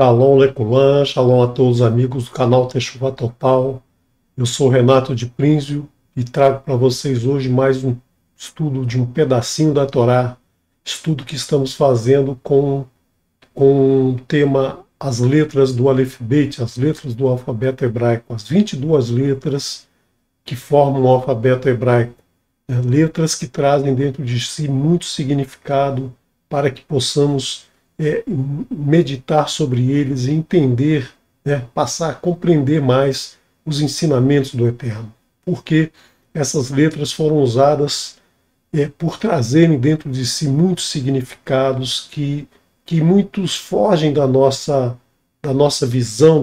Shalom Leculan, shalom a todos os amigos do canal Techuvá Total. Eu sou Renato de Prínzio e trago para vocês hoje mais um estudo de um pedacinho da Torá, estudo que estamos fazendo com o tema As letras do Aleph Bet, as letras do alfabeto hebraico, as 22 letras que formam o alfabeto hebraico, letras que trazem dentro de si muito significado para que possamos meditar sobre eles e entender, passar a compreender mais os ensinamentos do Eterno. Porque essas letras foram usadas por trazerem dentro de si muitos significados que muitos fogem da nossa visão,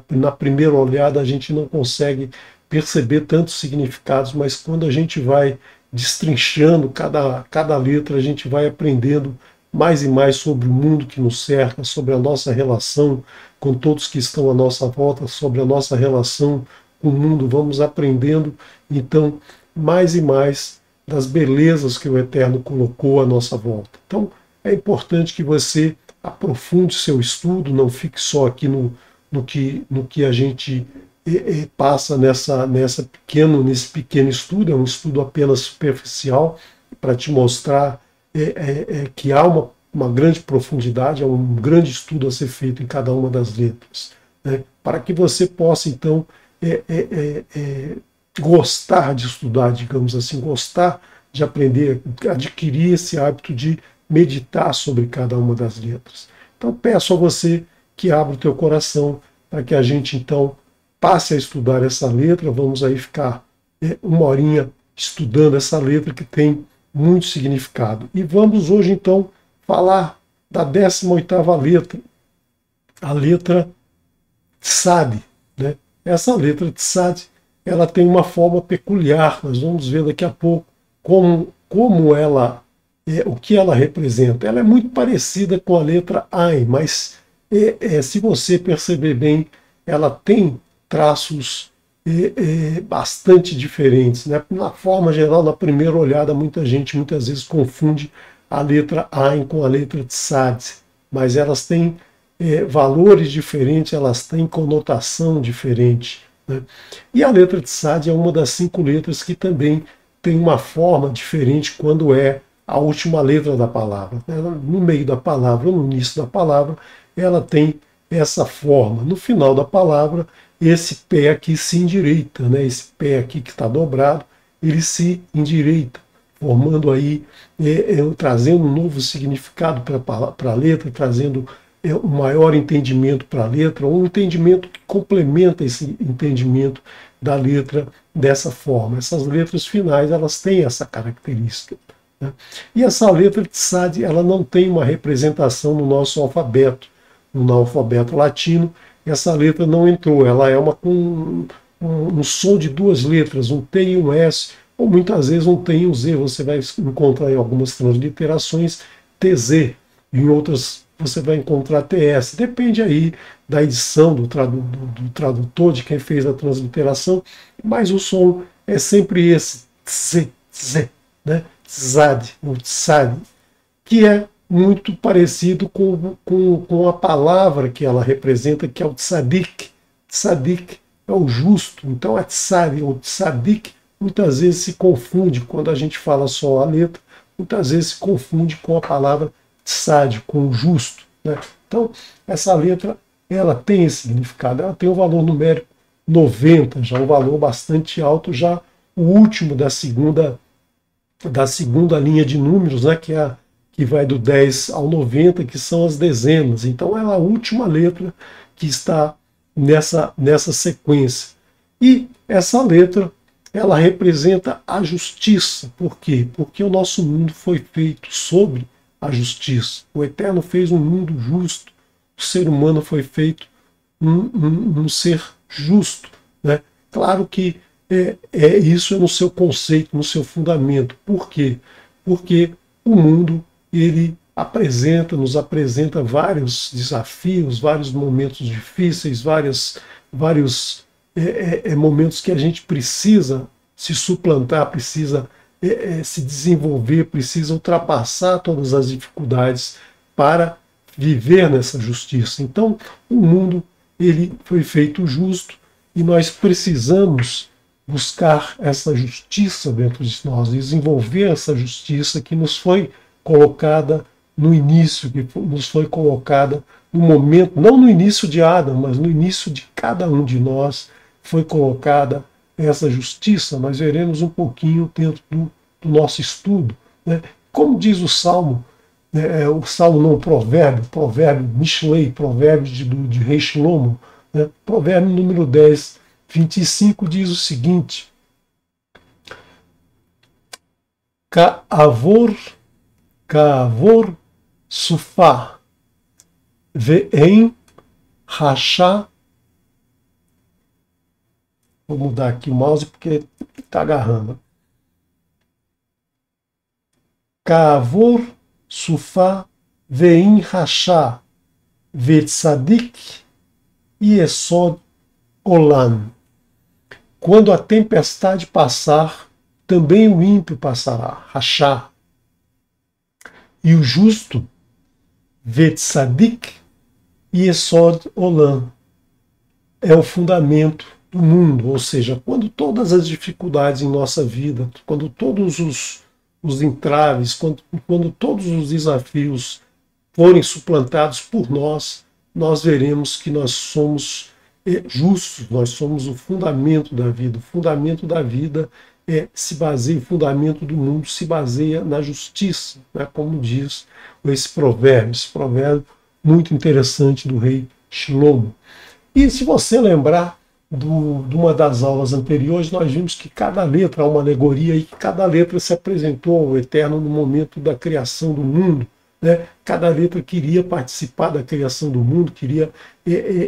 na primeira olhada a gente não consegue perceber tantos significados, mas quando a gente vai destrinchando cada letra, a gente vai aprendendo mais e mais sobre o mundo que nos cerca, sobre a nossa relação com todos que estão à nossa volta, sobre a nossa relação com o mundo. Vamos aprendendo, então, mais e mais das belezas que o Eterno colocou à nossa volta. Então, é importante que você aprofunde seu estudo, não fique só aqui no que a gente passa nesse pequeno estudo, é um estudo apenas superficial, para te mostrar que há uma grande profundidade, há um grande estudo a ser feito em cada uma das letras, né? Para que você possa, então, gostar de estudar, digamos assim, gostar de aprender, adquirir esse hábito de meditar sobre cada uma das letras. Então, peço a você que abra o teu coração para que a gente, então, passe a estudar essa letra. Vamos aí ficar uma horinha estudando essa letra que tem muito significado. E vamos hoje, então, falar da 18ª letra, a letra Tsad, né? Essa letra Tsad, ela tem uma forma peculiar, nós vamos ver daqui a pouco como ela, o que ela representa. Ela é muito parecida com a letra Ain, mas se você perceber bem, ela tem traços bastante diferentes, né? Na forma geral, na primeira olhada, muita gente muitas vezes confunde a letra Ain com a letra Tsad, mas elas têm valores diferentes, elas têm conotação diferente, né? E a letra Tsad é uma das 5 letras que também tem uma forma diferente quando é a última letra da palavra. No meio da palavra, no início da palavra, ela tem essa forma. No final da palavra, esse pé aqui se endireita, né? Esse pé aqui que está dobrado, ele se endireita, formando aí, trazendo um novo significado para a letra, trazendo um maior entendimento para a letra, um entendimento que complementa esse entendimento da letra dessa forma. Essas letras finais, elas têm essa característica, né? E essa letra Tsad, ela não tem uma representação no nosso alfabeto, no alfabeto latino. Essa letra não entrou, ela é com um som de 2 letras, um T e um S, ou muitas vezes um T e um Z. Você vai encontrar em algumas transliterações TZ, em outras você vai encontrar TS. Depende aí da edição do tradutor, de quem fez a transliteração, mas o som é sempre esse Z, né? Tzad, ou Tsad, que é muito parecido com a palavra que ela representa, que é o tzadik. Tzadik é o justo, então a tzad ou tzadik muitas vezes se confunde, quando a gente fala só a letra, muitas vezes se confunde com a palavra tzad, com o justo, né? Então, essa letra, ela tem esse significado, ela tem um valor numérico 90, já um valor bastante alto, já o último da segunda linha de números, né, que vai do 10 ao 90, que são as dezenas. Então, ela é a última letra que está nessa sequência. E essa letra, ela representa a justiça. Por quê? Porque o nosso mundo foi feito sobre a justiça. O Eterno fez um mundo justo. O ser humano foi feito um ser justo, né? Claro que isso é no seu conceito, no seu fundamento. Por quê? Porque o mundo, ele nos apresenta vários desafios, vários momentos difíceis, vários momentos que a gente precisa se suplantar, precisa se desenvolver, precisa ultrapassar todas as dificuldades para viver nessa justiça. Então, o mundo ele foi feito justo e nós precisamos buscar essa justiça dentro de nós, desenvolver essa justiça que nos foi colocada no início, que nos foi colocada no momento, não no início de Adão, mas no início de cada um de nós, foi colocada essa justiça. Nós veremos um pouquinho dentro do nosso estudo, né? Como diz o Salmo, o Salmo não, o provérbio Mishlei, provérbio de Rei Shlomo, né? Provérbio número 10, 25 diz o seguinte: Ka'avor sufá ve'em rachá. Vou mudar aqui o mouse porque está agarrando. Ka'avor sufá ve'em rachá ve'tzadik yesod olam. Quando a tempestade passar, também o ímpio passará, rachá. E o justo, vetzadik yesod olam, é o fundamento do mundo. Ou seja, quando todas as dificuldades em nossa vida, quando todos os entraves, quando todos os desafios forem suplantados por nós, nós veremos que nós somos justos, nós somos o fundamento da vida. O fundamento da vida se baseia, o fundamento do mundo se baseia na justiça, né? Como diz esse provérbio muito interessante do rei Shlomo. E se você lembrar de uma das aulas anteriores, nós vimos que cada letra é uma alegoria e que cada letra se apresentou ao Eterno no momento da criação do mundo, né? Cada letra queria participar da criação do mundo, queria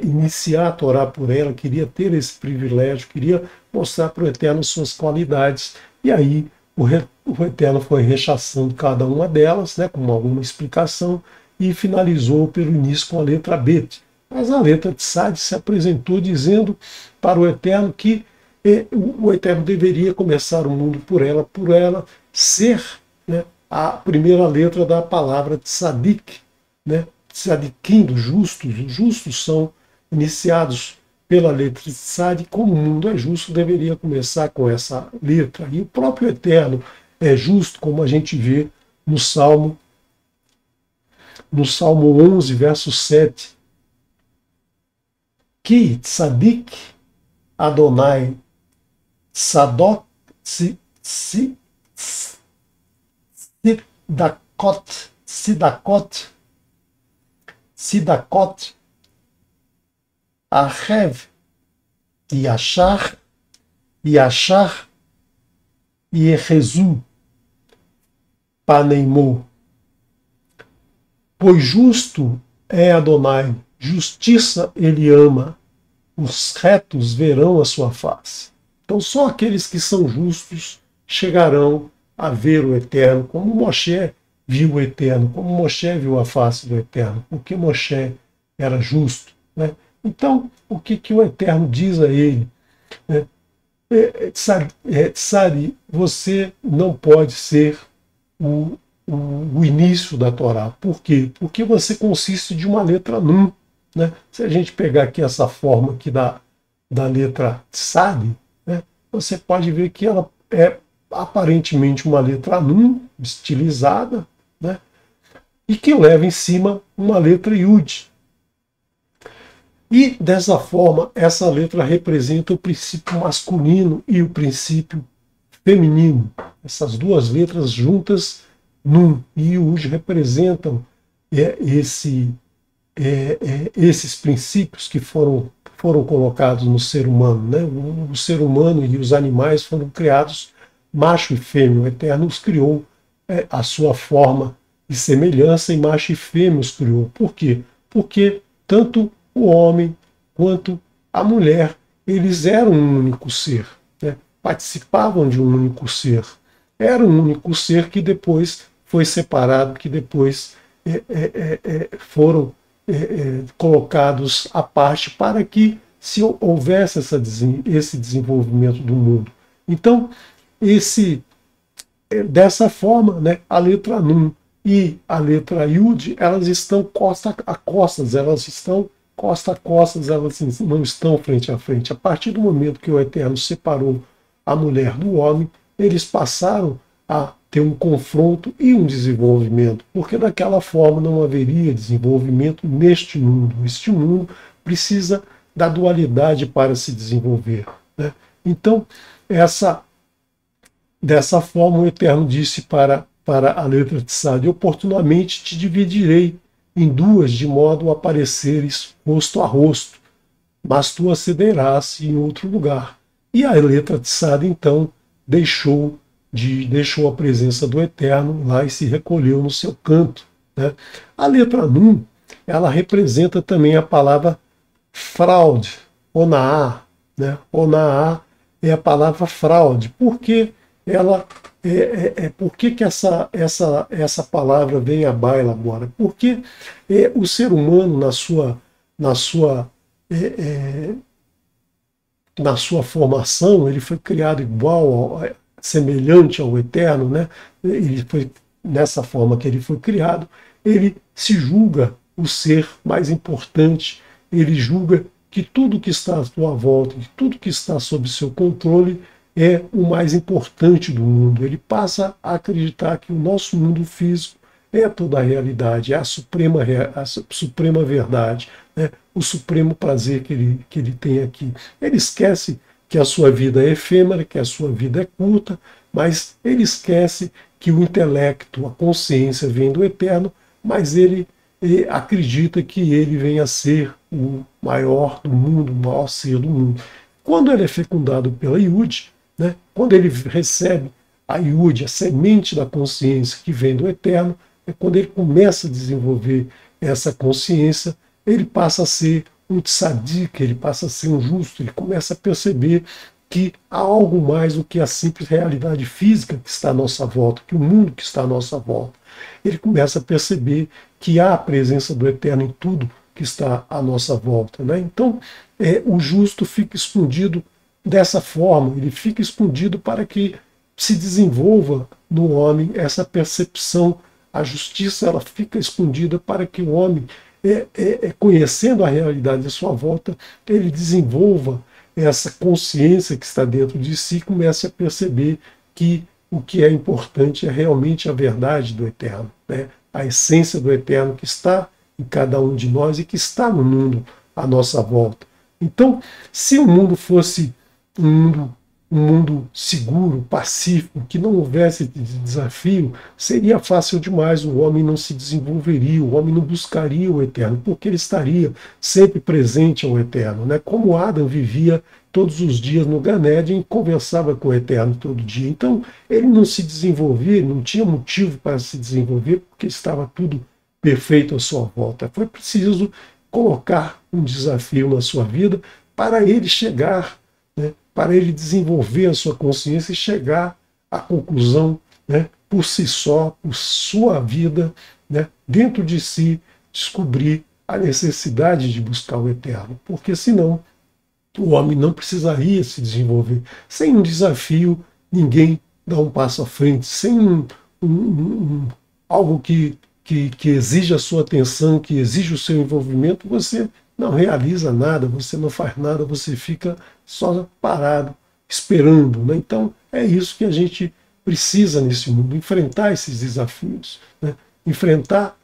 iniciar a Torá por ela, queria ter esse privilégio, queria mostrar para o Eterno suas qualidades. E aí o Eterno foi rechaçando cada uma delas, né, com alguma explicação, e finalizou pelo início com a letra Bet. Mas a letra Tzad se apresentou dizendo para o Eterno que o Eterno deveria começar o mundo por ela ser, né, a primeira letra da palavra Tzadik, né? Tzadikim, dos justos. Os justos são iniciados pela letra Tzad, como o mundo é justo, deveria começar com essa letra. E o próprio Eterno é justo, como a gente vê no Salmo 11, verso 7. Ki Tzadik Adonai Tzadok Sidakot Ahev Yashar Yehezu Paneimô. Pois justo é Adonai, justiça ele ama, os retos verão a sua face. Então só aqueles que são justos chegarão a ver o Eterno, como Moshe viu o Eterno, como Moshe viu a face do Eterno, porque Moshe era justo, né? Então, o que o Eterno diz a ele? Tsari, você não pode ser o início da Torá. Por quê? Porque você consiste de uma letra Nun, né? Se a gente pegar aqui essa forma aqui da letra Tsari, né, você pode ver que ela é aparentemente uma letra Nun, estilizada, né, e que leva em cima uma letra Yud. E dessa forma, essa letra representa o princípio masculino e o princípio feminino. Essas duas letras juntas, Nun e Yud, representam esses princípios que foram colocados no ser humano, né? O ser humano e os animais foram criados macho e fêmea. O Eterno os criou a sua forma e semelhança, e macho e fêmea os criou. Por quê? Porque tanto o homem quanto a mulher, eles eram um único ser, né? Participavam de um único ser. Era um único ser que depois foi separado, que depois foram colocados à parte para que se houvesse esse desenvolvimento do mundo. Então, dessa forma, né, a letra Nun e a letra Yud, elas estão costa a costas, elas estão costa a costas, elas não estão frente a frente. A partir do momento que o Eterno separou a mulher do homem, eles passaram a ter um confronto e um desenvolvimento, porque daquela forma não haveria desenvolvimento neste mundo. Este mundo precisa da dualidade para se desenvolver, né? Então, dessa forma, o Eterno disse para a letra Tzad: oportunamente te dividirei em duas, de modo a apareceres rosto a rosto, mas tu acederás em outro lugar. E a letra Tzad, então, deixou a presença do Eterno lá e se recolheu no seu canto, né? A letra Nun, ela representa também a palavra fraude, onaá, né? Onaá é a palavra fraude. Por que ela por que essa palavra vem à baila agora? Porque o ser humano na sua formação, ele foi criado semelhante ao Eterno, né? Ele foi nessa forma que ele foi criado, ele se julga o ser mais importante, ele julga que tudo que está à sua volta, que tudo que está sob seu controle é o mais importante do mundo. Ele passa a acreditar que o nosso mundo físico é toda a realidade, é a suprema verdade, né? O supremo prazer que ele tem aqui. Ele esquece que a sua vida é efêmera, que a sua vida é curta, mas ele esquece que o intelecto, a consciência vem do Eterno, mas ele acredita que ele venha a ser o maior do mundo, o maior ser do mundo. Quando ele é fecundado pela Yud, né, quando ele recebe a Yud, a semente da consciência que vem do Eterno, é quando ele começa a desenvolver essa consciência, ele passa a ser um tzadik, ele passa a ser um justo, ele começa a perceber que há algo mais do que a simples realidade física que está à nossa volta, que o mundo que está à nossa volta. Ele começa a perceber que há a presença do Eterno em tudo que está à nossa volta, né? Então, o justo fica escondido dessa forma, ele fica escondido para que se desenvolva no homem essa percepção. A justiça, ela fica escondida para que o homem, conhecendo a realidade à sua volta, ele desenvolva essa consciência que está dentro de si e comece a perceber que o que é importante é realmente a verdade do Eterno, né? A essência do Eterno que está em cada um de nós e que está no mundo à nossa volta. Então, se o mundo fosse um mundo seguro, pacífico, que não houvesse desafio, seria fácil demais, o homem não se desenvolveria, o homem não buscaria o Eterno, porque ele estaria sempre presente ao Eterno, né? Como Adão vivia todos os dias no Gan Eden e conversava com o Eterno todo dia. Então, ele não se desenvolvia, ele não tinha motivo para se desenvolver, porque estava tudo perfeito à sua volta. Foi preciso colocar um desafio na sua vida para ele chegar, né, para ele desenvolver a sua consciência e chegar à conclusão, né, por si só, por sua vida, né, dentro de si, descobrir a necessidade de buscar o Eterno, porque senão o homem não precisaria se desenvolver. Sem um desafio, ninguém dá um passo à frente. Sem algo que exige a sua atenção, que exige o seu envolvimento, você não realiza nada, você não faz nada, você fica só parado, esperando, né? Então, é isso que a gente precisa nesse mundo, enfrentar esses desafios, né? Enfrentar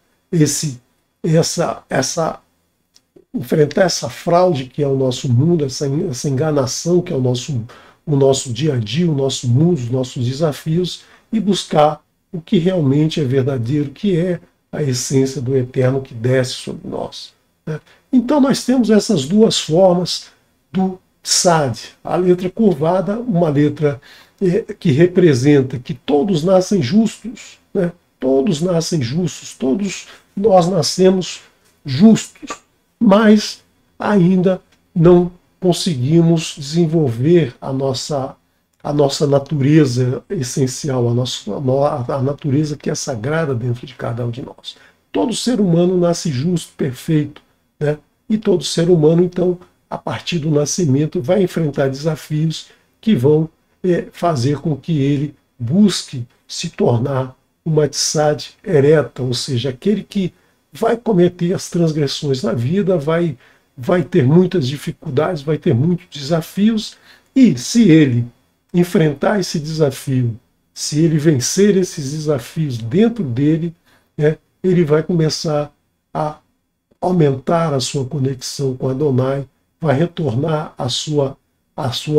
enfrentar essa fraude que é o nosso mundo, essa enganação que é o nosso dia a dia, o nosso mundo, os nossos desafios, e buscar o que realmente é verdadeiro, que é a essência do Eterno que desce sobre nós, né? Então nós temos essas duas formas do Tzad, a letra curvada, uma letra que representa que todos nascem justos, né? Todos nascem justos, todos nós nascemos justos, mas ainda não conseguimos desenvolver a nossa natureza essencial, a natureza que é sagrada dentro de cada um de nós. Todo ser humano nasce justo, perfeito, né? E todo ser humano, então, a partir do nascimento, vai enfrentar desafios que vão fazer com que ele busque se tornar uma tzad ereta, ou seja, aquele que vai cometer as transgressões na vida, vai ter muitas dificuldades, vai ter muitos desafios, e se ele enfrentar esse desafio, se ele vencer esses desafios dentro dele, né, ele vai começar a aumentar a sua conexão com Adonai, vai retornar à sua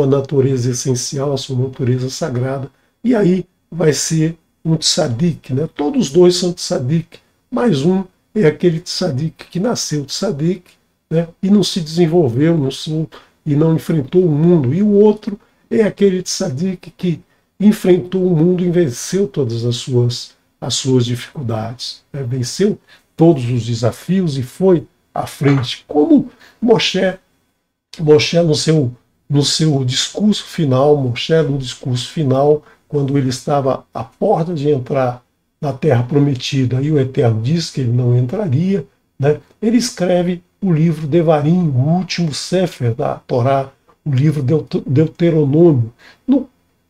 natureza essencial, à sua natureza sagrada, e aí vai ser um tzadik, né? Todos os dois são tzadik, mas um é aquele tzadik que nasceu tzadik, né? E não se desenvolveu, e não enfrentou o mundo, e o outro é aquele tzadik que enfrentou o mundo e venceu todas as suas dificuldades, né? Venceu todos os desafios e foi à frente, como Moshe no seu discurso final, Moshe no discurso final, quando ele estava à porta de entrar na Terra Prometida e o Eterno disse que ele não entraria, né? Ele escreve o livro Devarim, o último Sefer da Torá, o livro Deuteronômio,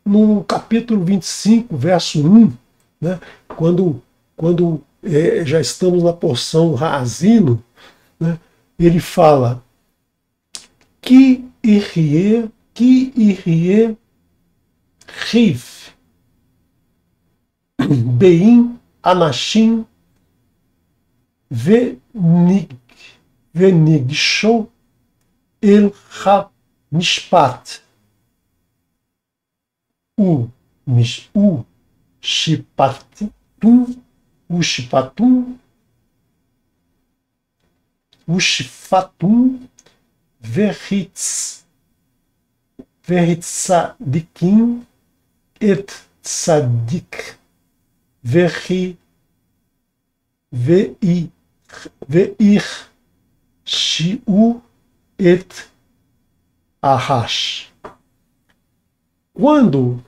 no capítulo 25, verso 1, né? quando já estamos na porção Haazino, né? Ele fala Ki irie riv bein anashim venigsho el ha-mishpat u shipatum Verhitzadikim et tzadik veir shiu et ahash. Quando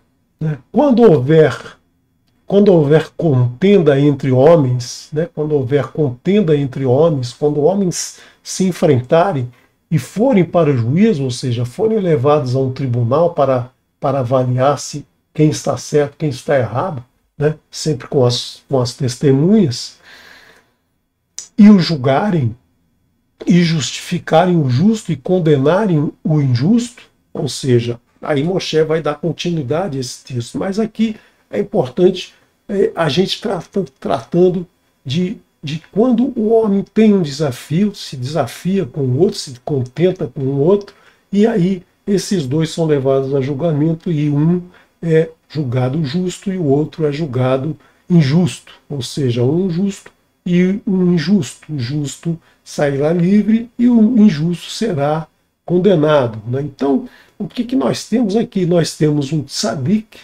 houver contenda entre homens, né, quando houver contenda entre homens, quando homens se enfrentarem e forem para o juízo, ou seja, forem levados a um tribunal para avaliar-se quem está certo, quem está errado, né, sempre com as testemunhas, e o julgarem, e justificarem o justo e condenarem o injusto, ou seja, aí Moshe vai dar continuidade a esse texto, mas aqui é importante a gente tratando de quando o homem tem um desafio, se desafia com o outro, se contenta com o outro, e aí esses dois são levados a julgamento e um é julgado justo e o outro é julgado injusto, ou seja, um justo e um injusto. O justo sairá livre e o injusto será condenado, né? Então, o que nós temos aqui? Nós temos um tzadik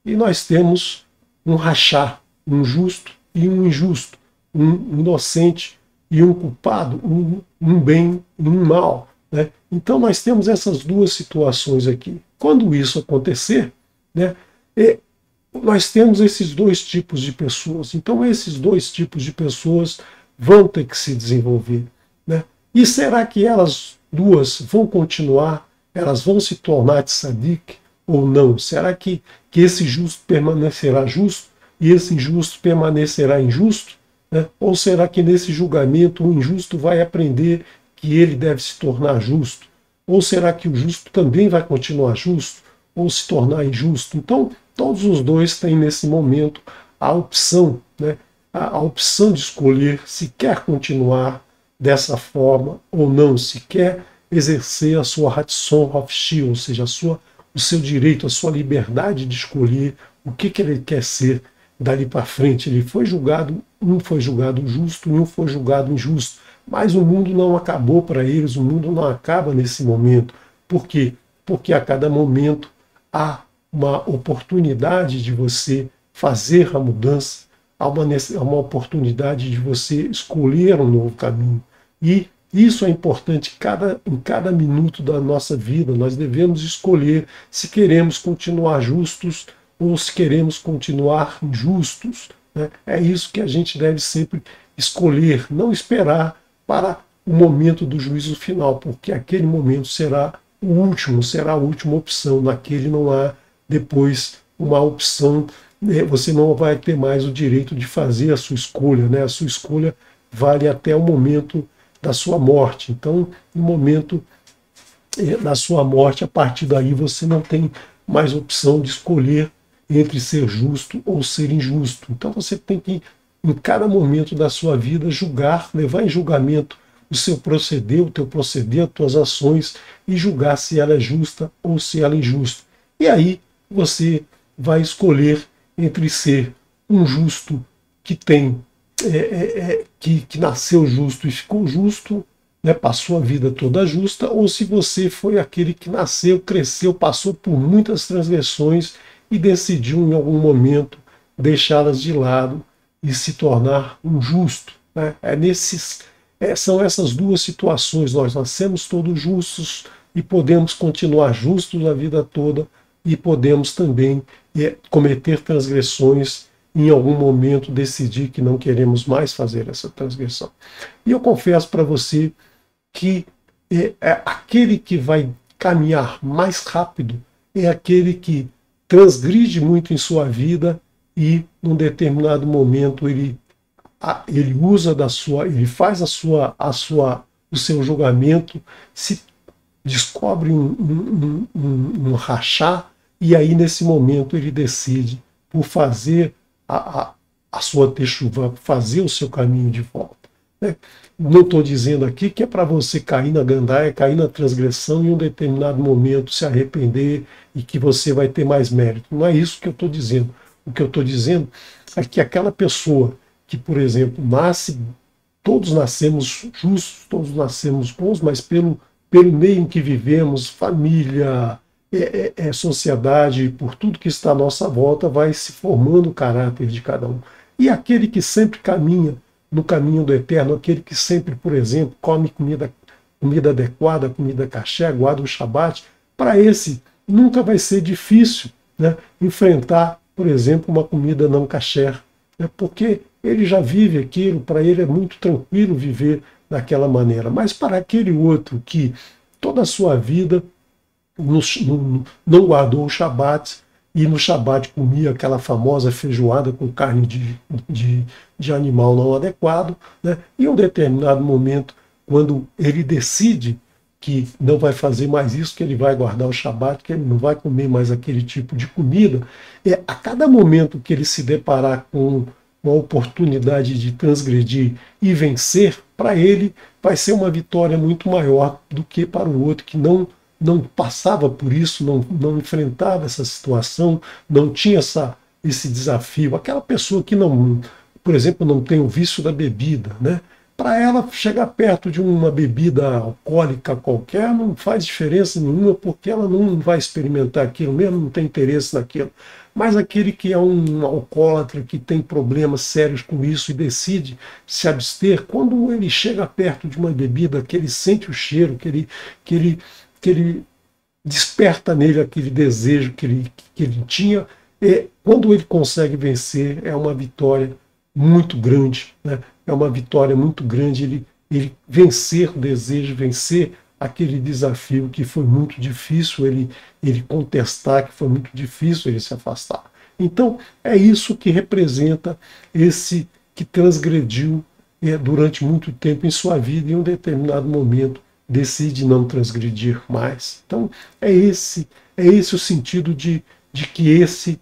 e nós temos um rachá, um justo e um injusto, um inocente e um culpado, um bem e um mal, né? Então nós temos essas duas situações aqui. Quando isso acontecer, né, nós temos esses dois tipos de pessoas. Então esses dois tipos de pessoas vão ter que se desenvolver, né? E será que elas duas vão continuar, elas vão se tornar tzadik ou não? Será que esse justo permanecerá justo e esse injusto permanecerá injusto? Né? Ou será que nesse julgamento o injusto vai aprender que ele deve se tornar justo? Ou será que o justo também vai continuar justo ou se tornar injusto? Então, todos os dois têm nesse momento a opção, né? a opção de escolher se quer continuar dessa forma ou não, se quer exercer a sua Ratzon Hofshi, ou seja, o seu direito, a sua liberdade de escolher o que ele quer ser dali para frente. Ele foi julgado, um foi julgado justo e um foi julgado injusto, mas o mundo não acabou para eles, o mundo não acaba nesse momento. Por quê? Porque a cada momento há uma oportunidade de você fazer a mudança, há uma oportunidade de você escolher um novo caminho. E isso é importante em cada minuto da nossa vida. Nós devemos escolher se queremos continuar justos ou se queremos continuar injustos, né? É isso que a gente deve sempre escolher, não esperar para o momento do juízo final, porque aquele momento será a última opção. Naquele não há depois uma opção você não vai ter mais o direito de fazer a sua escolha, né? A sua escolha vale até o momento da sua morte. Então, no momento da sua morte, a partir daí você não tem mais opção de escolher entre ser justo ou ser injusto. Então você tem que, em cada momento da sua vida, julgar, levar em julgamento o seu proceder, o teu proceder, as tuas ações, e julgar se ela é justa ou se ela é injusta. E aí você vai escolher entre ser um justo que tem que nasceu justo e ficou justo, né, passou a vida toda justa, ou se você foi aquele que nasceu, cresceu, passou por muitas transgressões e decidiu em algum momento deixá-las de lado e se tornar um justo. Né? São essas duas situações. Nós nascemos todos justos e podemos continuar justos a vida toda, e podemos também cometer transgressões, em algum momento decidir que não queremos mais fazer essa transgressão. E eu confesso para você que aquele que vai caminhar mais rápido é aquele que transgride muito em sua vida e, num determinado momento, ele usa ele faz o seu julgamento, se descobre um rachar, e aí nesse momento ele decide por fazer a sua techuvá, fazer o seu caminho de volta. Né? Não estou dizendo aqui que é para você cair na gandaia, cair na transgressão e em um determinado momento se arrepender e que você vai ter mais mérito. Não é isso que eu estou dizendo. O que eu estou dizendo é que aquela pessoa que, por exemplo, todos nascemos justos, todos nascemos bons, mas pelo meio em que vivemos, família, sociedade, por tudo que está à nossa volta, vai se formando o caráter de cada um. E aquele que sempre caminha no caminho do eterno, aquele que sempre, por exemplo, come comida adequada, comida caché, guarda o Shabat, para esse nunca vai ser difícil, né, enfrentar, por exemplo, uma comida não caché, né, porque ele já vive aquilo, para ele é muito tranquilo viver daquela maneira. Mas para aquele outro que toda a sua vida não guardou o Shabat, e no Shabat comia aquela famosa feijoada com carne de animal não adequado, né? E em um determinado momento, quando ele decide que não vai fazer mais isso, que ele vai guardar o Shabat, que ele não vai comer mais aquele tipo de comida, a cada momento que ele se deparar com uma oportunidade de transgredir e vencer, para ele vai ser uma vitória muito maior do que para o outro que não passava por isso, não enfrentava essa situação, não tinha esse desafio. Aquela pessoa que não, por exemplo, não tem o vício da bebida, né? Para ela chegar perto de uma bebida alcoólica qualquer não faz diferença nenhuma, porque ela não vai experimentar aquilo mesmo, não tem interesse naquilo. Mas aquele que é um alcoólatra, que tem problemas sérios com isso e decide se abster, quando ele chega perto de uma bebida, que ele sente o cheiro, que ele desperta nele aquele desejo que ele tinha, quando ele consegue vencer, é uma vitória muito grande, né? É uma vitória muito grande ele vencer o desejo, vencer aquele desafio que foi muito difícil ele contestar, que foi muito difícil ele se afastar. Então, é isso que representa esse que transgrediu durante muito tempo em sua vida, e em um determinado momento decide não transgredir mais. Então, é esse o sentido de que esse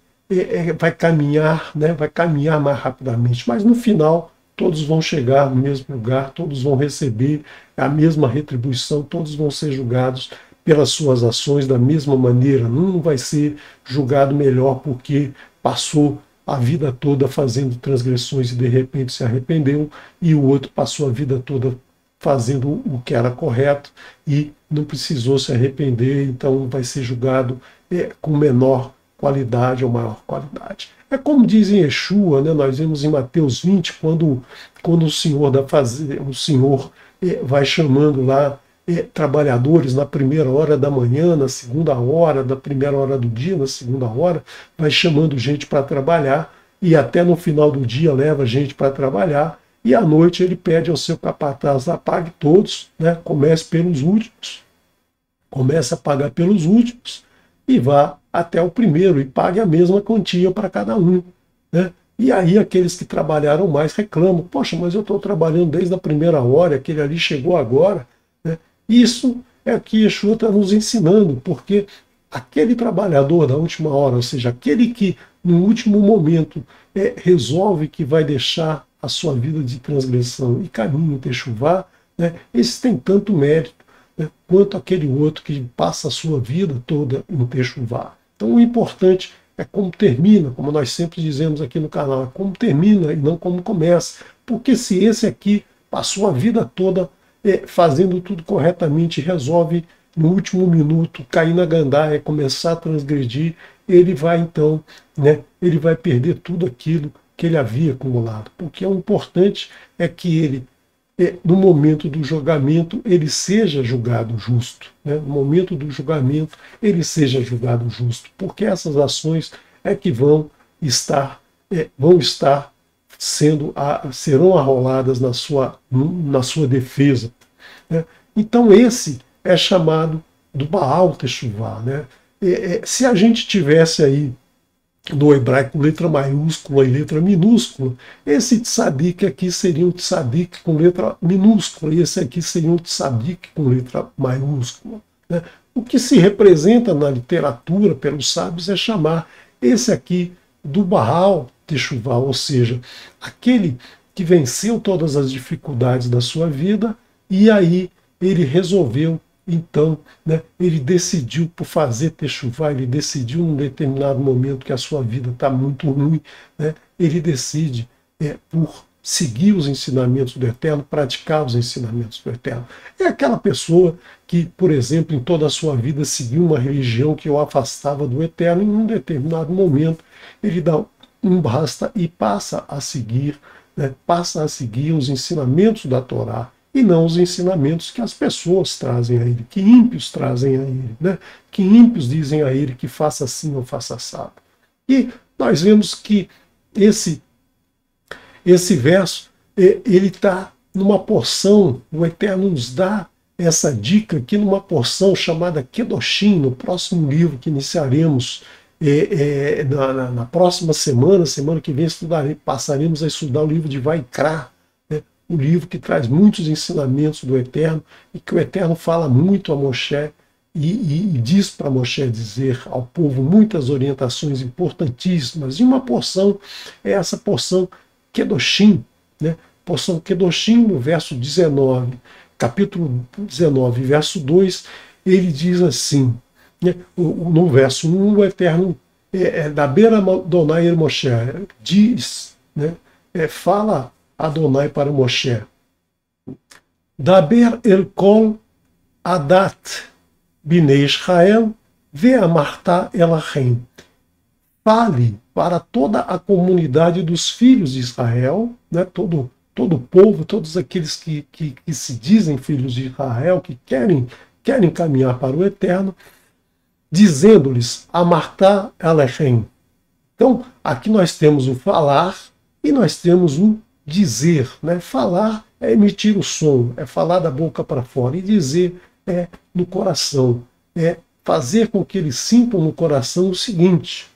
vai caminhar, né, vai caminhar mais rapidamente, mas no final todos vão chegar no mesmo lugar, todos vão receber a mesma retribuição, todos vão ser julgados pelas suas ações da mesma maneira. Um vai ser julgado melhor porque passou a vida toda fazendo transgressões e de repente se arrependeu, e o outro passou a vida toda fazendo o que era correto e não precisou se arrepender, então vai ser julgado com menor qualidade ou maior qualidade. É como diz em Yeshua, né, nós vemos em Mateus 20, quando o Senhor vai chamando lá trabalhadores na primeira hora da manhã, na segunda hora, da primeira hora do dia, na segunda hora, vai chamando gente para trabalhar, e até no final do dia leva gente para trabalhar, e à noite ele pede ao seu capataz: apague todos, né, comece pelos últimos, comece a pagar pelos últimos, e vá até o primeiro e pague a mesma quantia para cada um, né? E aí aqueles que trabalharam mais reclamam: poxa, mas eu estou trabalhando desde a primeira hora, aquele ali chegou agora, né? Isso é o que Yeshua está nos ensinando, porque aquele trabalhador da última hora, ou seja, aquele que no último momento resolve que vai deixar a sua vida de transgressão e caminho em Techuvá, né, esses têm tanto mérito, né, quanto aquele outro que passa a sua vida toda em Techuvá. Então o importante é como termina, como nós sempre dizemos aqui no canal, é como termina e não como começa. Porque se esse aqui passou a vida toda fazendo tudo corretamente, resolve no último minuto cair na gandaia, começar a transgredir, ele vai então, né, ele vai perder tudo aquilo que ele havia acumulado. Porque o importante é que ele, no momento do julgamento, ele seja julgado justo. Né? No momento do julgamento, ele seja julgado justo. Porque essas ações é que vão estar serão arroladas na sua defesa. Né? Então esse é chamado do Baal Techuvá. Né? Se a gente tivesse aí no hebraico letra maiúscula e letra minúscula, esse tzadik aqui seria um tzadik com letra minúscula, e esse aqui seria um tzadik com letra maiúscula. Né? O que se representa na literatura pelos sábios é chamar esse aqui do Baal Techuvá, ou seja, aquele que venceu todas as dificuldades da sua vida e aí ele resolveu, então, né, ele decidiu por fazer Techuvá, ele decidiu num determinado momento que a sua vida está muito ruim, né, ele decide por seguir os ensinamentos do Eterno, praticar os ensinamentos do Eterno. É aquela pessoa que, por exemplo, em toda a sua vida seguiu uma religião que o afastava do Eterno, e em um determinado momento ele dá um basta e passa a seguir, né, os ensinamentos da Torá, e não os ensinamentos que as pessoas trazem a ele, que ímpios trazem a ele, né? Que ímpios dizem a ele que faça assim ou faça assado. E nós vemos que esse verso, ele está numa porção, o Eterno nos dá essa dica aqui numa porção chamada Kedoshim, no próximo livro que iniciaremos na próxima semana que vem passaremos a estudar o livro de Vaikra, um livro que traz muitos ensinamentos do Eterno e que o Eterno fala muito a Moshe e diz para Moshe dizer ao povo muitas orientações importantíssimas. E uma porção é essa porção Kedoshim, né? Porção Kedoshim, no verso 19, capítulo 19, verso 2, ele diz assim, né? No verso 1, o Eterno, Daber Adonai el Moshe, diz, né? Fala Adonai para Moshe: Daber el kol adat bnei Israel ve'amarta elachem. Fale para toda a comunidade dos filhos de Israel, né, todo o povo, todos aqueles que se dizem filhos de Israel, que querem caminhar para o Eterno, dizendo-lhes: Amarta elachem. Então, aqui nós temos o falar e nós temos o dizer, né? Falar é emitir o som, é falar da boca para fora, e dizer é no coração, é fazer com que eles sintam no coração o seguinte: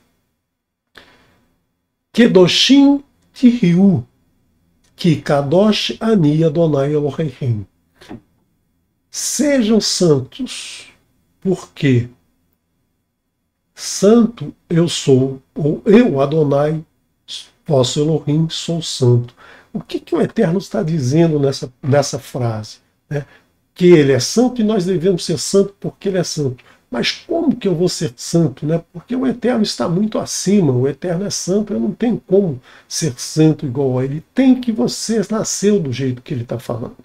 Kedoshim tihiu, ki kadosh ani Adonai Elohim. Sejam santos, porque santo eu sou, ou eu, Adonai, vosso Elohim, sou santo. O que o Eterno está dizendo nessa frase? Né? Que ele é santo e nós devemos ser santos porque ele é santo. Mas como que eu vou ser santo? Né? Porque o Eterno está muito acima, o Eterno é santo, eu não tenho como ser santo igual a ele. Tem que você nasceu do jeito que ele está falando.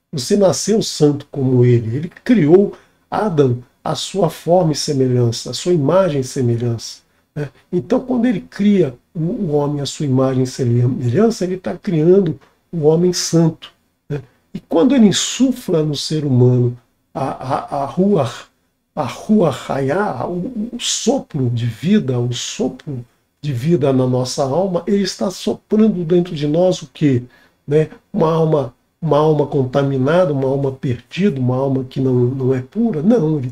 Você nasceu santo como ele criou Adão à sua forma e semelhança, à sua imagem e semelhança. Né? Então, quando ele cria o homem à sua imagem e semelhança, ele está criando o homem santo. Né? E quando ele insufla no ser humano a Ruach Hayah, o sopro de vida, na nossa alma, ele está soprando dentro de nós o quê? Né? Uma alma uma alma contaminada, uma alma perdida, uma alma que não é pura. Não, ele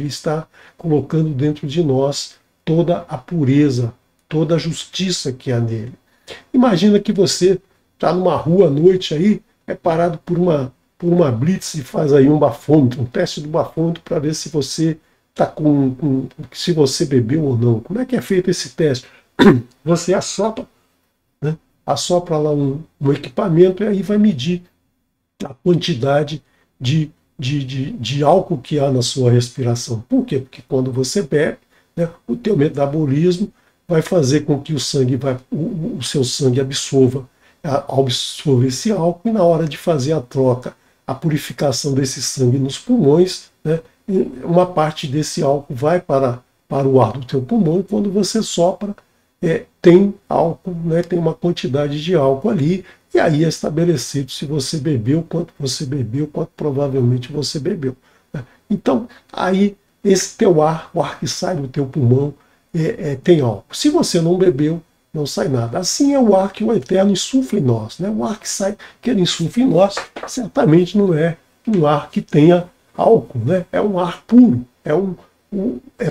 está colocando dentro de nós toda a pureza, toda a justiça que há nele. Imagina que você está numa rua à noite aí, é parado por uma blitz e faz aí um bafômetro, um teste do bafômetro para ver se você tá se você bebeu ou não. Como é que é feito esse teste? Você assopra, né? Assopra lá um equipamento e aí vai medir a quantidade de álcool que há na sua respiração. Por quê? Porque quando você bebe, né, o teu metabolismo vai fazer com que o seu sangue absorva esse álcool, e na hora de fazer a troca, a purificação desse sangue nos pulmões, né, uma parte desse álcool vai para o ar do teu pulmão, e quando você sopra, tem álcool, né, tem uma quantidade de álcool ali, e aí é estabelecido se você bebeu, quanto provavelmente você bebeu, né? Então, aí, esse teu ar, o ar que sai do teu pulmão, tem álcool. Se você não bebeu, não sai nada. Assim é o ar que o Eterno insufla em nós, né? O ar que sai, que ele insufla em nós, certamente não é um ar que tenha álcool, né? É um ar puro,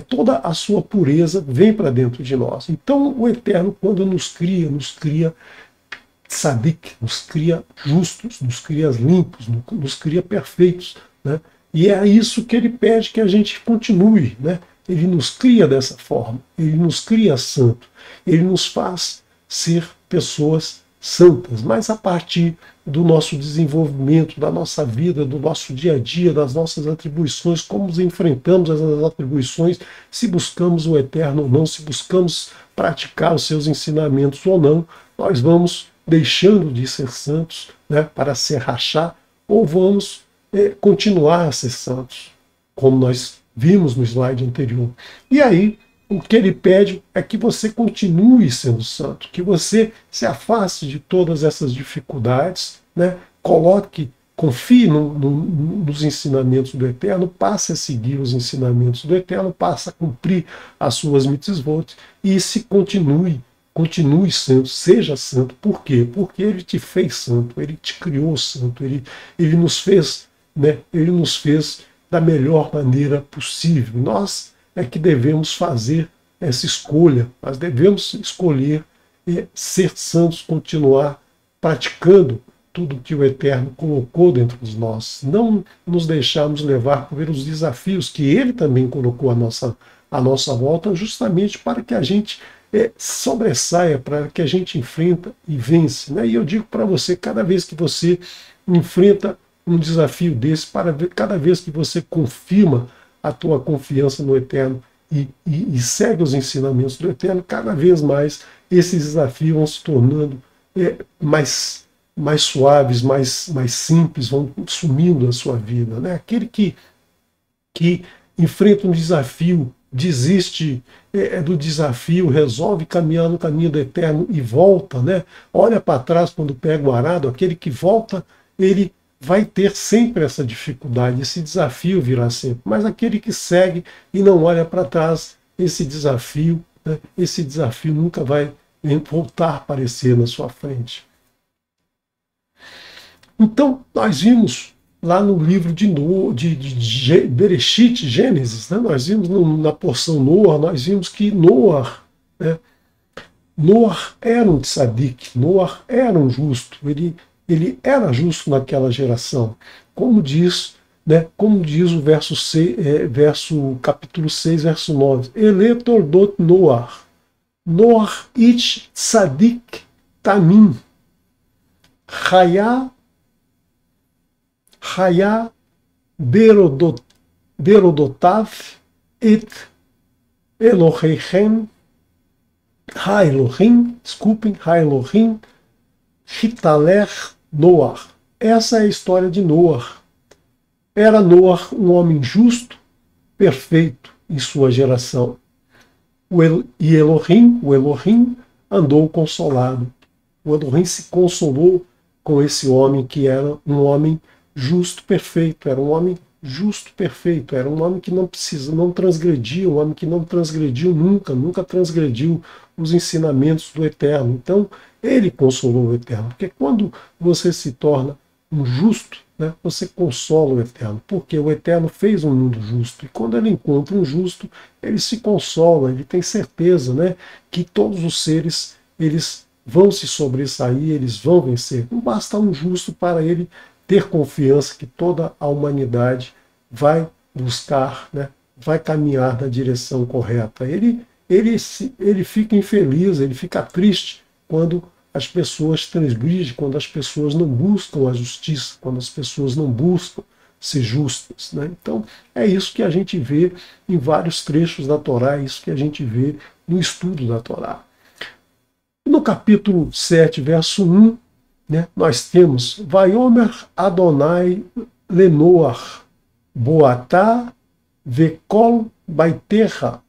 toda a sua pureza vem para dentro de nós. Então o Eterno, quando nos cria tzadik, nos cria justos, nos cria limpos, nos cria perfeitos, né? E é isso que ele pede que a gente continue, né? Ele nos cria dessa forma, ele nos cria santo, ele nos faz ser pessoas santas, mas a partir do nosso desenvolvimento, da nossa vida, do nosso dia a dia, das nossas atribuições, como enfrentamos essas atribuições, se buscamos o Eterno ou não, se buscamos praticar os seus ensinamentos ou não, nós vamos deixando de ser santos, né, para se rachar, ou vamos continuar a ser santos, como nós vimos no slide anterior. E aí, o que ele pede é que você continue sendo santo, que você se afaste de todas essas dificuldades, né? Confie nos ensinamentos do Eterno, passe a seguir os ensinamentos do Eterno, passe a cumprir as suas mitzvot e continue santo, seja santo. Por quê? Porque ele te fez santo, ele te criou santo, ele nos fez, né? Ele nos fez da melhor maneira possível. Nós é que devemos fazer essa escolha, nós devemos escolher ser santos, continuar praticando tudo que o Eterno colocou dentro de nós, não nos deixarmos levar pelos desafios que ele também colocou à nossa volta, justamente para que a gente sobressaia, para que a gente enfrenta e vence, né? E eu digo para você, cada vez que você enfrenta um desafio desse, cada vez que você confirma a tua confiança no Eterno e segue os ensinamentos do Eterno, cada vez mais esses desafios vão se tornando mais suaves, mais simples, vão sumindo da sua vida, né? Aquele que enfrenta um desafio, desiste do desafio, resolve caminhar no caminho do Eterno e volta, né? Olha para trás quando pega o arado, aquele que volta, ele vai ter sempre essa dificuldade, esse desafio virá sempre. Mas aquele que segue e não olha para trás, esse desafio, né, esse desafio nunca vai voltar a aparecer na sua frente. Então, nós vimos lá no livro de Bereshit, Gênesis, né, nós vimos na porção Noah, nós vimos que Noah era um tzadik, Noah era um justo, ele era justo naquela geração, como diz o capítulo 6, verso 9. Ele tordot Noah ich tzadik tamim, Chaya berodotav et Elohim, Ha-Elohim, Hitaler Noah. Essa é a história de Noah. Era Noah um homem justo, perfeito em sua geração. O Elohim andou consolado. O Elohim se consolou com esse homem que era um homem justo, perfeito. Era um homem justo, perfeito. Era um homem que não transgredia, um homem que não transgrediu nunca transgrediu os ensinamentos do Eterno. Então, ele consolou o Eterno. Porque quando você se torna um justo, né, você consola o Eterno, porque o Eterno fez um mundo justo, e quando ele encontra um justo, ele se consola, ele tem certeza, né, que todos os seres eles vão se sobressair, eles vão vencer. Não basta um justo para ele ter confiança que toda a humanidade vai buscar, né, vai caminhar na direção correta. Ele fica infeliz, ele fica triste quando as pessoas transgridem, quando as pessoas não buscam a justiça, quando as pessoas não buscam ser justas, né? Então, é isso que a gente vê em vários trechos da Torá, é isso que a gente vê no estudo da Torá. No capítulo 7, verso 1, né, nós temos Vaiomer Adonai Lenoach Boatá Vekol Baiterra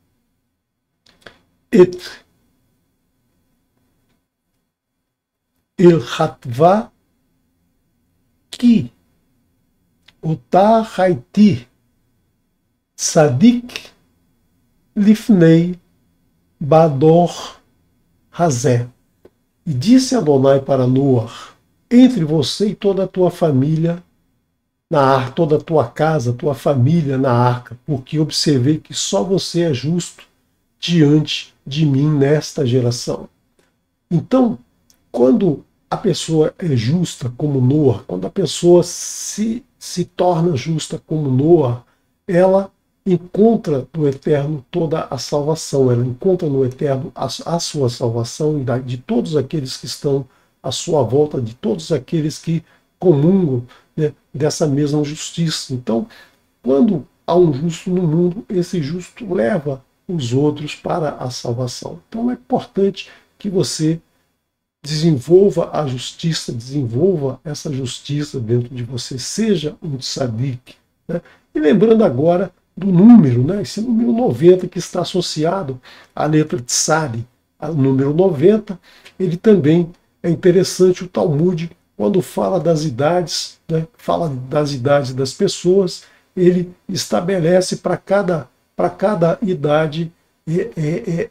et El Hatva Ki Ota Haiti Sadik Lifnei Bador Hazé. E disse Adonai para Noar: entre você e toda a tua família na arca, toda a tua casa, tua família na arca, porque observei que só você é justo diante de mim nesta geração. Então, quando a pessoa é justa como Noar, quando a pessoa se torna justa como Noar, ela encontra no Eterno toda a salvação, ela encontra no Eterno a sua salvação e de todos aqueles que estão à sua volta, de todos aqueles que comungam, né, dessa mesma justiça. Então, quando há um justo no mundo, esse justo leva os outros para a salvação. Então é importante que você desenvolva a justiça, desenvolva essa justiça dentro de você, seja um tzadik, né? E lembrando agora do número, né? Esse número 90 que está associado à letra Tsadi, o número 90, ele também é interessante. O Talmud, quando fala das idades, né? Fala das idades das pessoas, ele estabelece para cada idade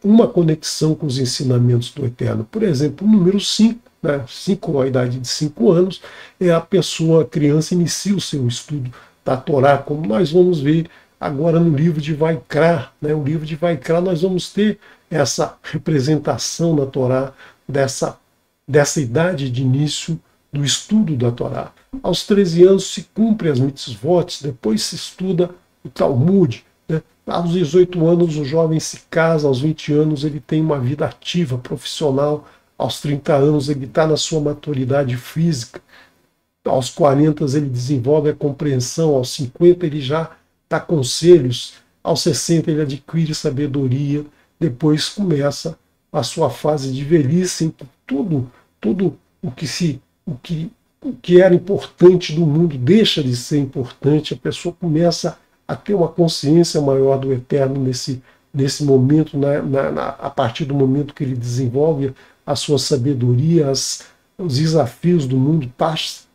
uma conexão com os ensinamentos do Eterno. Por exemplo, o número 5, né? 5, a idade de 5 anos, a pessoa, a criança, inicia o seu estudo da Torá, como nós vamos ver agora no livro de Vaikra, né? O livro de Vaikra, nós vamos ter essa representação na Torá dessa idade de início do estudo da Torá. Aos 13 anos se cumpre as mitzvot, depois se estuda o Talmud, né? Aos 18 anos o jovem se casa, aos 20 anos ele tem uma vida ativa, profissional, aos 30 anos ele está na sua maturidade física, aos 40 ele desenvolve a compreensão, aos 50 ele já dá conselhos, aos 60 ele adquire sabedoria, depois começa a sua fase de velhice, em que tudo o que era importante do mundo deixa de ser importante, a pessoa começa a ter uma consciência maior do Eterno nesse momento, a partir do momento que ele desenvolve a sua sabedoria, os desafios do mundo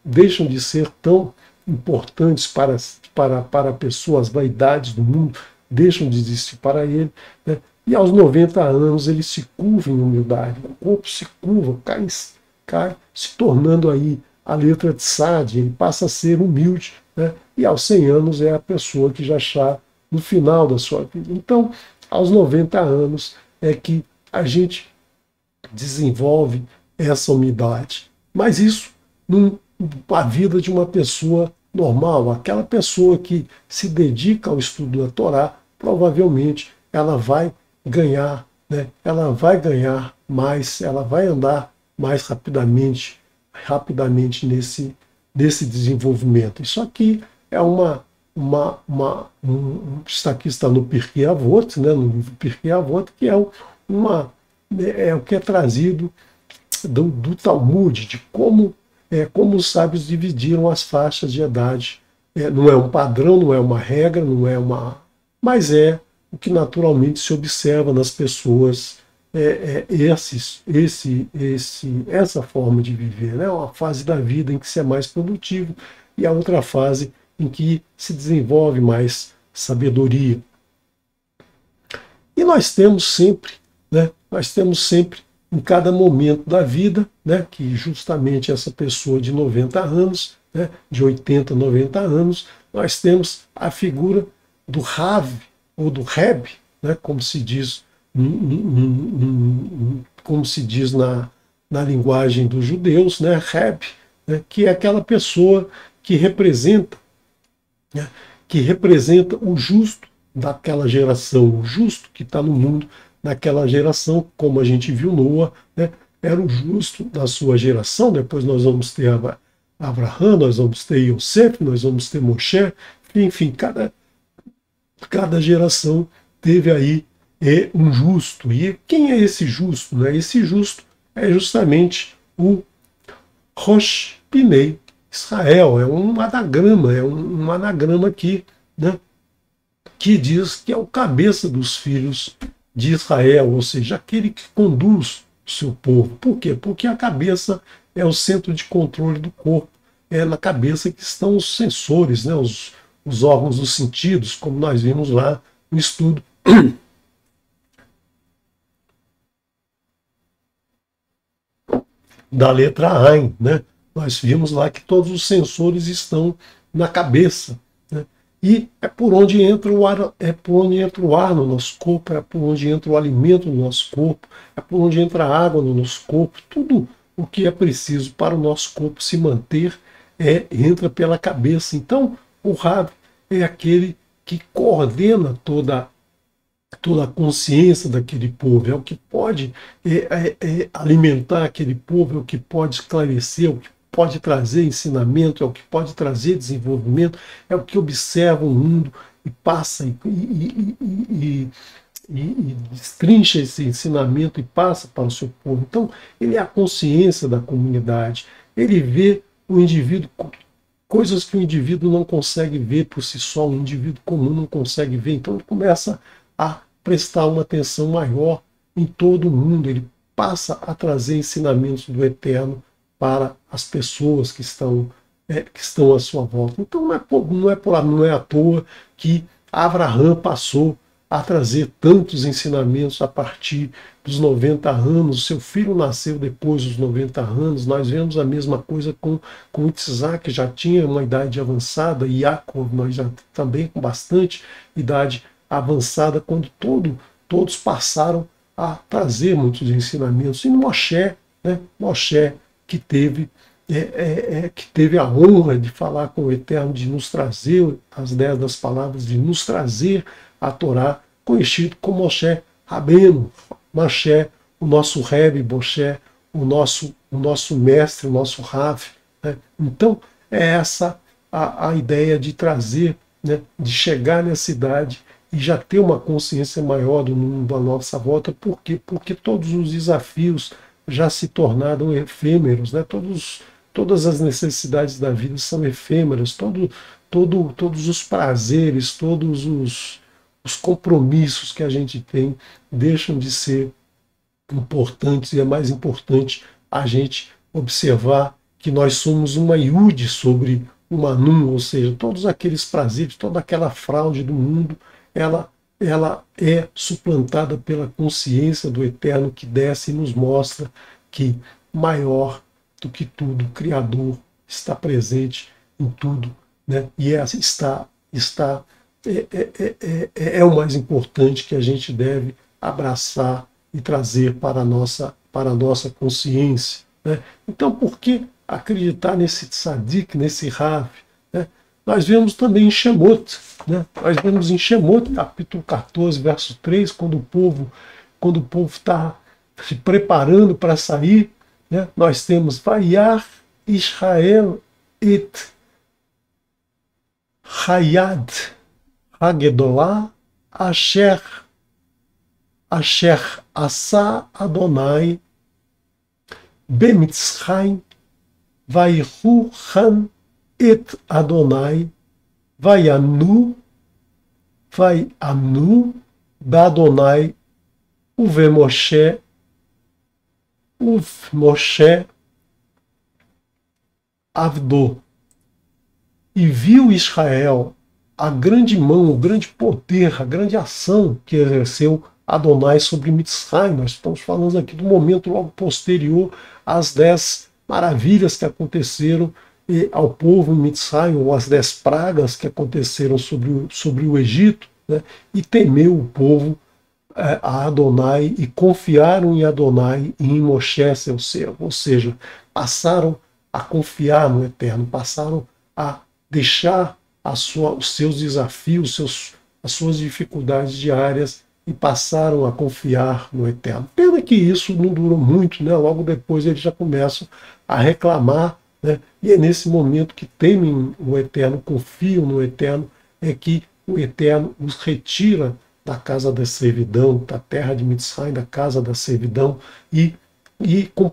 deixam de ser tão importantes para a pessoa, as vaidades do mundo deixam de existir para ele, né? E aos 90 anos ele se curva em humildade, o corpo se curva, cai se tornando aí a letra de Sade, ele passa a ser humilde, né? E aos 100 anos é a pessoa que já está no final da sua vida. Então, aos 90 anos é que a gente desenvolve essa humildade. Mas isso a vida de uma pessoa normal, aquela pessoa que se dedica ao estudo da Torá, provavelmente ela vai ganhar, né? Ela vai ganhar mais, ela vai andar mais rapidamente nesse desenvolvimento. Isso aqui é isso aqui está no Pirkei Avot, né? No livro Pirkei Avot, que é o que é trazido do Talmud, de como os sábios dividiram as faixas de idade. Não é um padrão, não é uma regra, mas é o que naturalmente se observa nas pessoas, essa forma de viver, né? Uma fase da vida em que se é mais produtivo e a outra fase em que se desenvolve mais sabedoria. E nós temos sempre, né? Em cada momento da vida, né, que justamente essa pessoa de 90 anos, né, de 80, 90 anos, nós temos a figura do Rav, ou do Reb, né, como se diz, como se diz na linguagem dos judeus, né, Reb, né, que é aquela pessoa que representa, né, o justo daquela geração, o justo que está no mundo naquela geração, como a gente viu Noa, né, era o justo da sua geração. Depois nós vamos ter Abraão, nós vamos ter Yosef, nós vamos ter Moshe, enfim, cada geração teve aí um justo. E quem é esse justo? Né? Esse justo é justamente o Rosh Pinei Israel. É um anagrama aqui, né, que diz que é o cabeça dos filhos de Israel, ou seja, aquele que conduz o seu povo. Por quê? Porque a cabeça é o centro de controle do corpo. É na cabeça que estão os sensores, né, os órgãos dos sentidos, como nós vimos lá no estudo da letra Ain, né? Nós vimos lá que todos os sensores estão na cabeça, né? E é por onde entra o ar, no nosso corpo, é por onde entra o alimento no nosso corpo, é por onde entra a água no nosso corpo. Tudo o que é preciso para o nosso corpo se manter entra pela cabeça. Então, o Rav é aquele que coordena toda a consciência daquele povo, é o que pode alimentar aquele povo, é o que pode esclarecer, é o que pode trazer ensinamento, é o que pode trazer desenvolvimento, é o que observa o mundo e passa e destrincha esse ensinamento e passa para o seu povo. Então, ele é a consciência da comunidade, ele vê o indivíduo, coisas que o indivíduo não consegue ver por si só, um indivíduo comum não consegue ver, então ele começa a prestar uma atenção maior em todo o mundo, ele passa a trazer ensinamentos do Eterno para as pessoas que estão à sua volta. Então não é à toa que Abraham passou a trazer tantos ensinamentos a partir dos 90 anos, seu filho nasceu depois dos 90 anos, nós vemos a mesma coisa com Isaac, que já tinha uma idade avançada, e Jacob, nós já também com bastante idade avançada, quando todos passaram a trazer muitos ensinamentos. E Moshe, né, Moshe que teve a honra de falar com o Eterno, de nos trazer as 10 das palavras, de nos trazer a Torá, conhecido como Moshe Rabbeinu, Moshe, o nosso Rebbe, Moshe, o nosso mestre, o nosso Rav. Né? Então, é essa a ideia de trazer, né, de chegar nessa idade e já ter uma consciência maior do mundo à nossa volta. Por quê? Porque todos os desafios já se tornaram efêmeros, né? Todas as necessidades da vida são efêmeras, todos os prazeres, todos os compromissos que a gente tem deixam de ser importantes, e é mais importante a gente observar que nós somos uma iude sobre uma num, ou seja, todos aqueles prazeres, toda aquela fraude do mundo, ela é suplantada pela consciência do Eterno que desce e nos mostra que maior do que tudo, o Criador está presente em tudo, né? E é o mais importante que a gente deve abraçar e trazer para a nossa consciência. Né? Então, por que acreditar nesse tzadik, nesse Rav? Né? Nós vemos também em Shemot, né? Nós vemos em Shemot, capítulo 14, verso 3, quando o povo está se preparando para sair, né? Nós temos Vayar Israel et Hayad Hagedolah Asher Asa Adonai Bemitzrayim Vayhu Han et Adonai Vayamnu Badonai Uve Moshe Avdo. E viu Israel a grande mão, o grande poder, a grande ação que exerceu Adonai sobre Mitzrayim. Nós estamos falando aqui do momento logo posterior às 10 maravilhas que aconteceram ao povo em Mitzrayim, ou as 10 pragas que aconteceram sobre o Egito, né? E temeu o povo a Adonai e confiaram em Adonai e em Moshe, seu servo. Ou seja, passaram a confiar no Eterno, passaram a deixar os seus desafios, as suas dificuldades diárias e passaram a confiar no Eterno. Pena que isso não durou muito, né? Logo depois eles já começam a reclamar, né? E é nesse momento que temem o Eterno, confiam no Eterno, é que o Eterno os retira da casa da servidão, da terra de Mitzrayim, da casa da servidão, e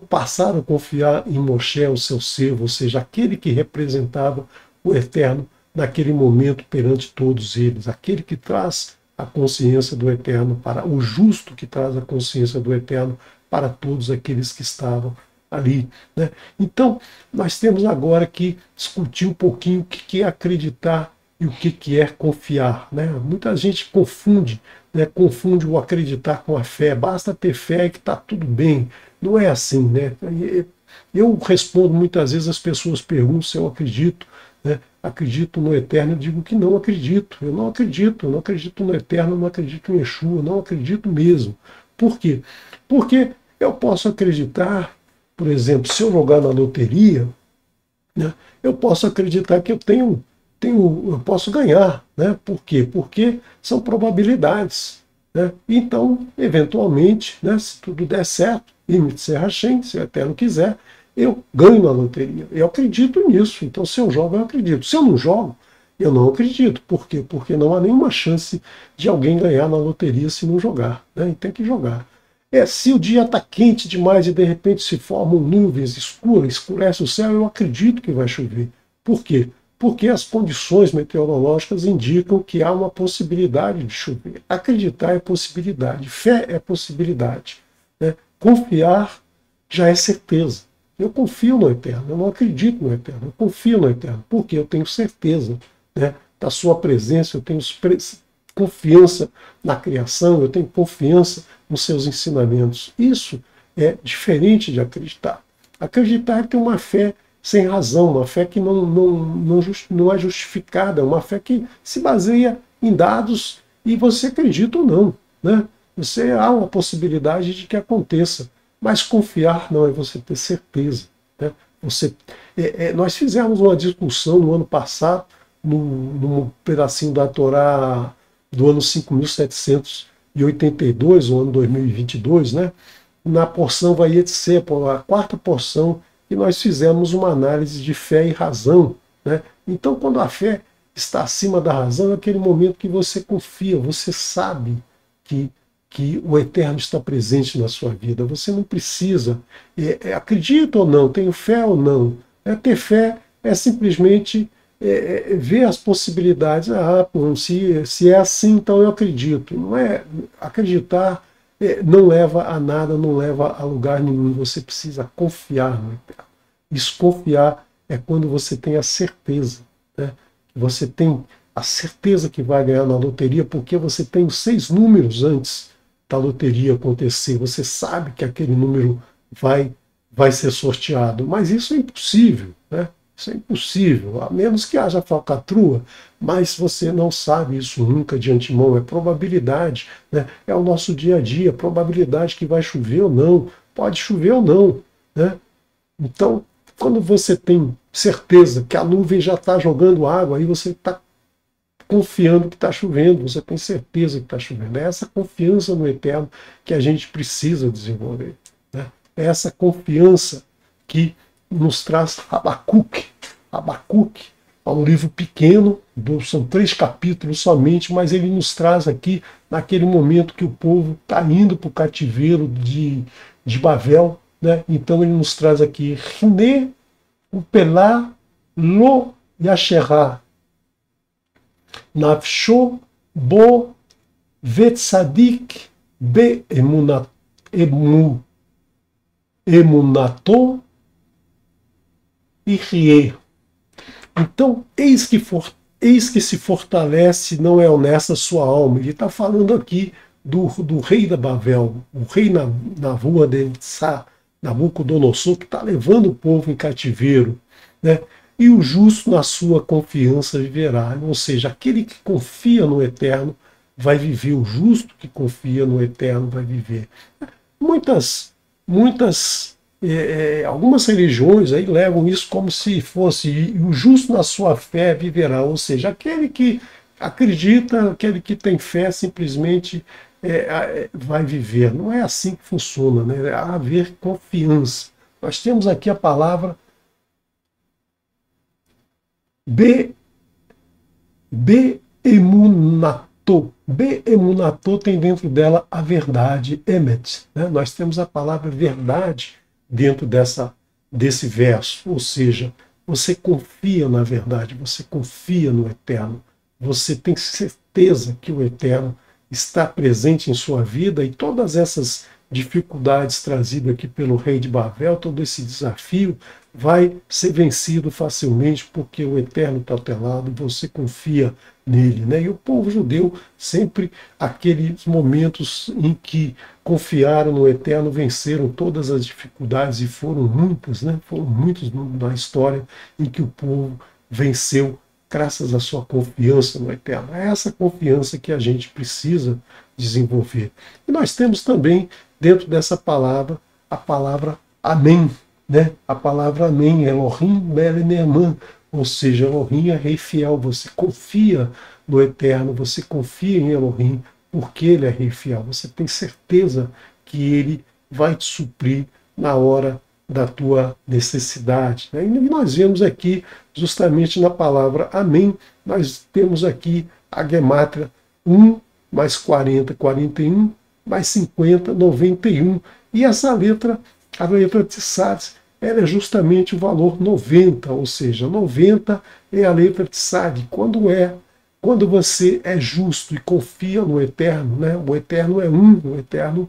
passaram a confiar em Moshe, o seu servo, ou seja, aquele que representava o Eterno naquele momento perante todos eles, aquele que traz a consciência do Eterno para o justo, que traz a consciência do Eterno para todos aqueles que estavam ali, né? Então, nós temos agora que discutir um pouquinho o que é acreditar e o que é confiar, né? Muita gente confunde, né? Confunde o acreditar com a fé. Basta ter fé e que está tudo bem. Não é assim, né? Eu respondo muitas vezes, as pessoas perguntam se eu acredito, né? Acredito no Eterno, eu digo que não acredito. Eu não acredito no Eterno, eu não acredito em Yeshua, eu não acredito mesmo. Por quê? Porque eu posso acreditar, por exemplo, se eu jogar na loteria, né? Eu posso acreditar que eu posso ganhar, né? Por quê? Porque são probabilidades, né? Então, eventualmente, né, se tudo der certo, e me disser Hashem, se o Eterno quiser, eu ganho na loteria. Eu acredito nisso. Então, se eu jogo, eu acredito. Se eu não jogo, eu não acredito. Por quê? Porque não há nenhuma chance de alguém ganhar na loteria se não jogar, né? E tem que jogar. Se o dia está quente demais e de repente se formam nuvens escuras, escurece o céu, eu acredito que vai chover. Por quê? Porque as condições meteorológicas indicam que há uma possibilidade de chover. Acreditar é possibilidade, fé é possibilidade, né? Confiar já é certeza. Eu confio no Eterno, eu não acredito no Eterno, eu confio no Eterno, porque eu tenho certeza, né, da sua presença, eu tenho confiança na criação, eu tenho confiança nos seus ensinamentos. Isso é diferente de acreditar. Acreditar é ter uma fé sem razão, uma fé que não é justificada, uma fé que se baseia em dados e você acredita ou não, né? Há uma possibilidade de que aconteça, mas confiar não é você ter certeza, né? Nós fizemos uma discussão no ano passado, num pedacinho da Torá do ano 5.782, o ano 2022, né? Na porção Vayetze, a quarta porção, e nós fizemos uma análise de fé e razão, né? Então, quando a fé está acima da razão, é aquele momento que você confia, você sabe que o Eterno está presente na sua vida. Você não precisa, acredita ou não, tenho fé ou não. Ter fé é simplesmente ver as possibilidades. Se é assim, então eu acredito. Não é acreditar, não leva a nada, não leva a lugar nenhum. Você precisa confiar no Eterno. Isso, confiar, é quando você tem a certeza, né? Você tem a certeza que vai ganhar na loteria, porque você tem os 6 números antes da loteria acontecer. Você sabe que aquele número vai ser sorteado. Mas isso é impossível, né? Isso é impossível, a menos que haja falcatrua, mas você não sabe isso nunca de antemão, é probabilidade, né? É o nosso dia a dia, probabilidade que vai chover ou não, pode chover ou não, né? Então, quando você tem certeza que a nuvem já está jogando água, aí você está confiando que está chovendo, você tem certeza que está chovendo. É essa confiança no Eterno que a gente precisa desenvolver, né? É essa confiança que nos traz Abacuque. Abacuque é um livro pequeno, são 3 capítulos somente, mas ele nos traz aqui, naquele momento que o povo está indo para o cativeiro de Babel, né? Então ele nos traz aqui Rine, Upelá, Lo Yasherá, Nafsho, Bo, Vetzadik, Be Emunato, e Rie. Então, eis que se fortalece, não é honesta sua alma. Ele está falando aqui do rei da Babel, o rei na rua de Nabucodonosor, que está levando o povo em cativeiro, né? e o justo na sua confiança viverá. Ou seja, aquele que confia no Eterno vai viver, o justo que confia no Eterno vai viver. Algumas religiões aí levam isso como se fosse o justo na sua fé viverá, ou seja, aquele que acredita, aquele que tem fé simplesmente vai viver. Não é assim que funciona, né? Há haver confiança. Nós temos aqui a palavra Be'emunato. Be'emunato tem dentro dela a verdade, emet. Né? Nós temos a palavra verdade dentro desse verso. Ou seja, você confia na verdade, você confia no Eterno. Você tem certeza que o Eterno está presente em sua vida e todas essas dificuldades trazidas aqui pelo rei de Babel, todo esse desafio vai ser vencido facilmente porque o Eterno está ao teu lado, você confia nele. Né? E o povo judeu, sempre aqueles momentos em que confiaram no Eterno, venceram todas as dificuldades, e foram muitas, né? Foram muitos na história em que o povo venceu graças à sua confiança no Eterno. É essa confiança que a gente precisa desenvolver. E nós temos também, dentro dessa palavra, a palavra Amém. Né? A palavra Amém, Elohim Meleneman, ou seja, Elohim é rei fiel. Você confia no Eterno, você confia em Elohim, porque ele é rei fiel. Você tem certeza que ele vai te suprir na hora da tua necessidade. Né? E nós vemos aqui, justamente na palavra Amém, nós temos aqui a gemátria 1 mais 40, 41, mais 50, 91. E essa letra, a letra Tissades, ela é justamente o valor 90, ou seja, 90 é a letra Tissade. Quando você é justo e confia no Eterno, né? O Eterno é um, o Eterno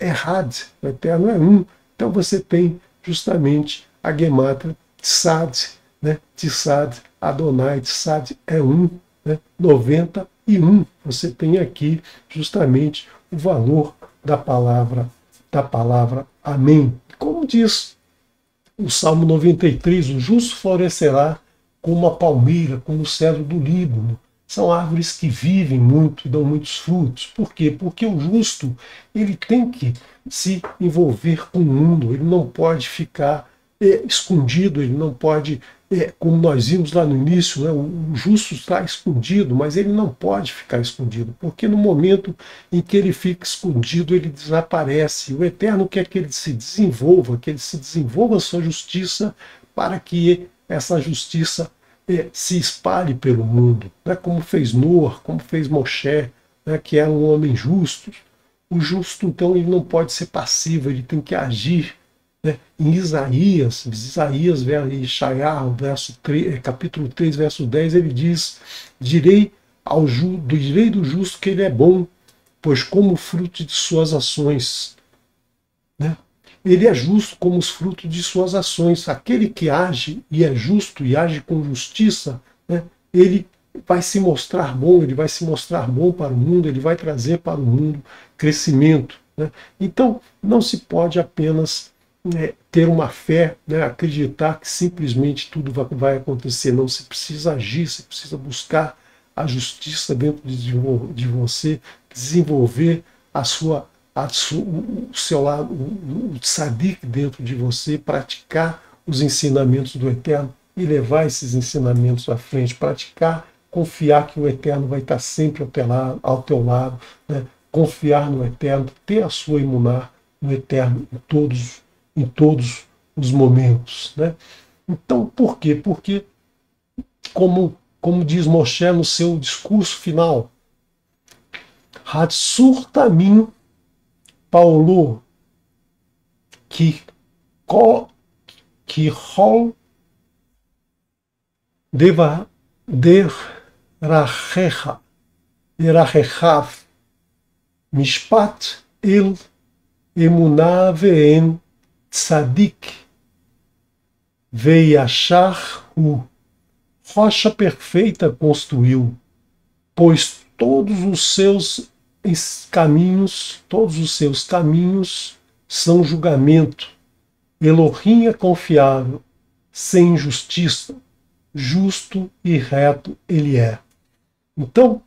é Had, o Eterno é um. Então você tem justamente a gemátria Tissad, né? Tissad, Adonai, Tissad é um, né? 91. Você tem aqui justamente o valor da palavra Amém. Como diz o Salmo 93, o justo florescerá como a palmeira, como o cedro do Líbano. São árvores que vivem muito e dão muitos frutos. Por quê? Porque o justo ele tem que se envolver com o mundo, ele não pode ficar escondido, ele não pode, como nós vimos lá no início, né, o justo está escondido, mas ele não pode ficar escondido, porque no momento em que ele fica escondido, ele desaparece. O Eterno quer que ele se desenvolva a sua justiça, para que essa justiça se espalhe pelo mundo, né, como fez Noa, como fez Moshe, né, que era um homem justo. O justo, então, ele não pode ser passivo, ele tem que agir. Né? Em Isaías, capítulo 3, verso 10, ele diz: direi do justo que ele é bom, pois como fruto de suas ações. Né? Ele é justo como os frutos de suas ações. Aquele que age e é justo e age com justiça, né? Ele vai se mostrar bom, ele vai se mostrar bom para o mundo, ele vai trazer para o mundo crescimento. Né? Então, não se pode apenas ter uma fé, né, acreditar que simplesmente tudo vai acontecer. Não, se precisa agir, se precisa buscar a justiça dentro de você, desenvolver o seu lado, o tzadik dentro de você, praticar os ensinamentos do Eterno e levar esses ensinamentos à frente, praticar, confiar que o Eterno vai estar sempre ao teu lado, né? Confiar no Eterno, ter a sua imunar no Eterno em todos os momentos. Né? Então, por quê? Porque, como diz Moshe no seu discurso final, Hatsur Tamim Paulo que hol derachechav mishpat el emunah ve'en tzadik veiachar hu. Rocha perfeita construiu, pois todos os seus caminhos são julgamento. Elohim é confiável, sem injustiça. justo e reto ele é. Então,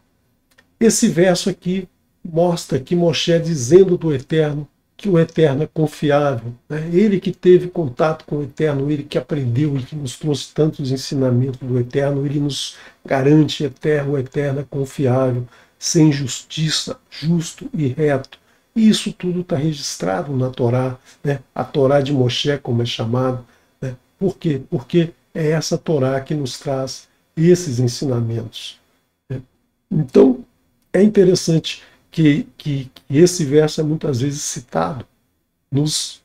esse verso aqui mostra que Moshe dizendo do Eterno que o Eterno é confiável. Né? Ele que teve contato com o Eterno, ele que aprendeu e que nos trouxe tantos ensinamentos do Eterno, ele nos garante eterno, o Eterno é confiável, sem justiça, justo e reto. E isso tudo está registrado na Torá, né? A Torá de Moshe, como é chamado. Né? Por quê? Porque é essa Torá que nos traz esses ensinamentos. Né? Então, é interessante que esse verso é muitas vezes citado nas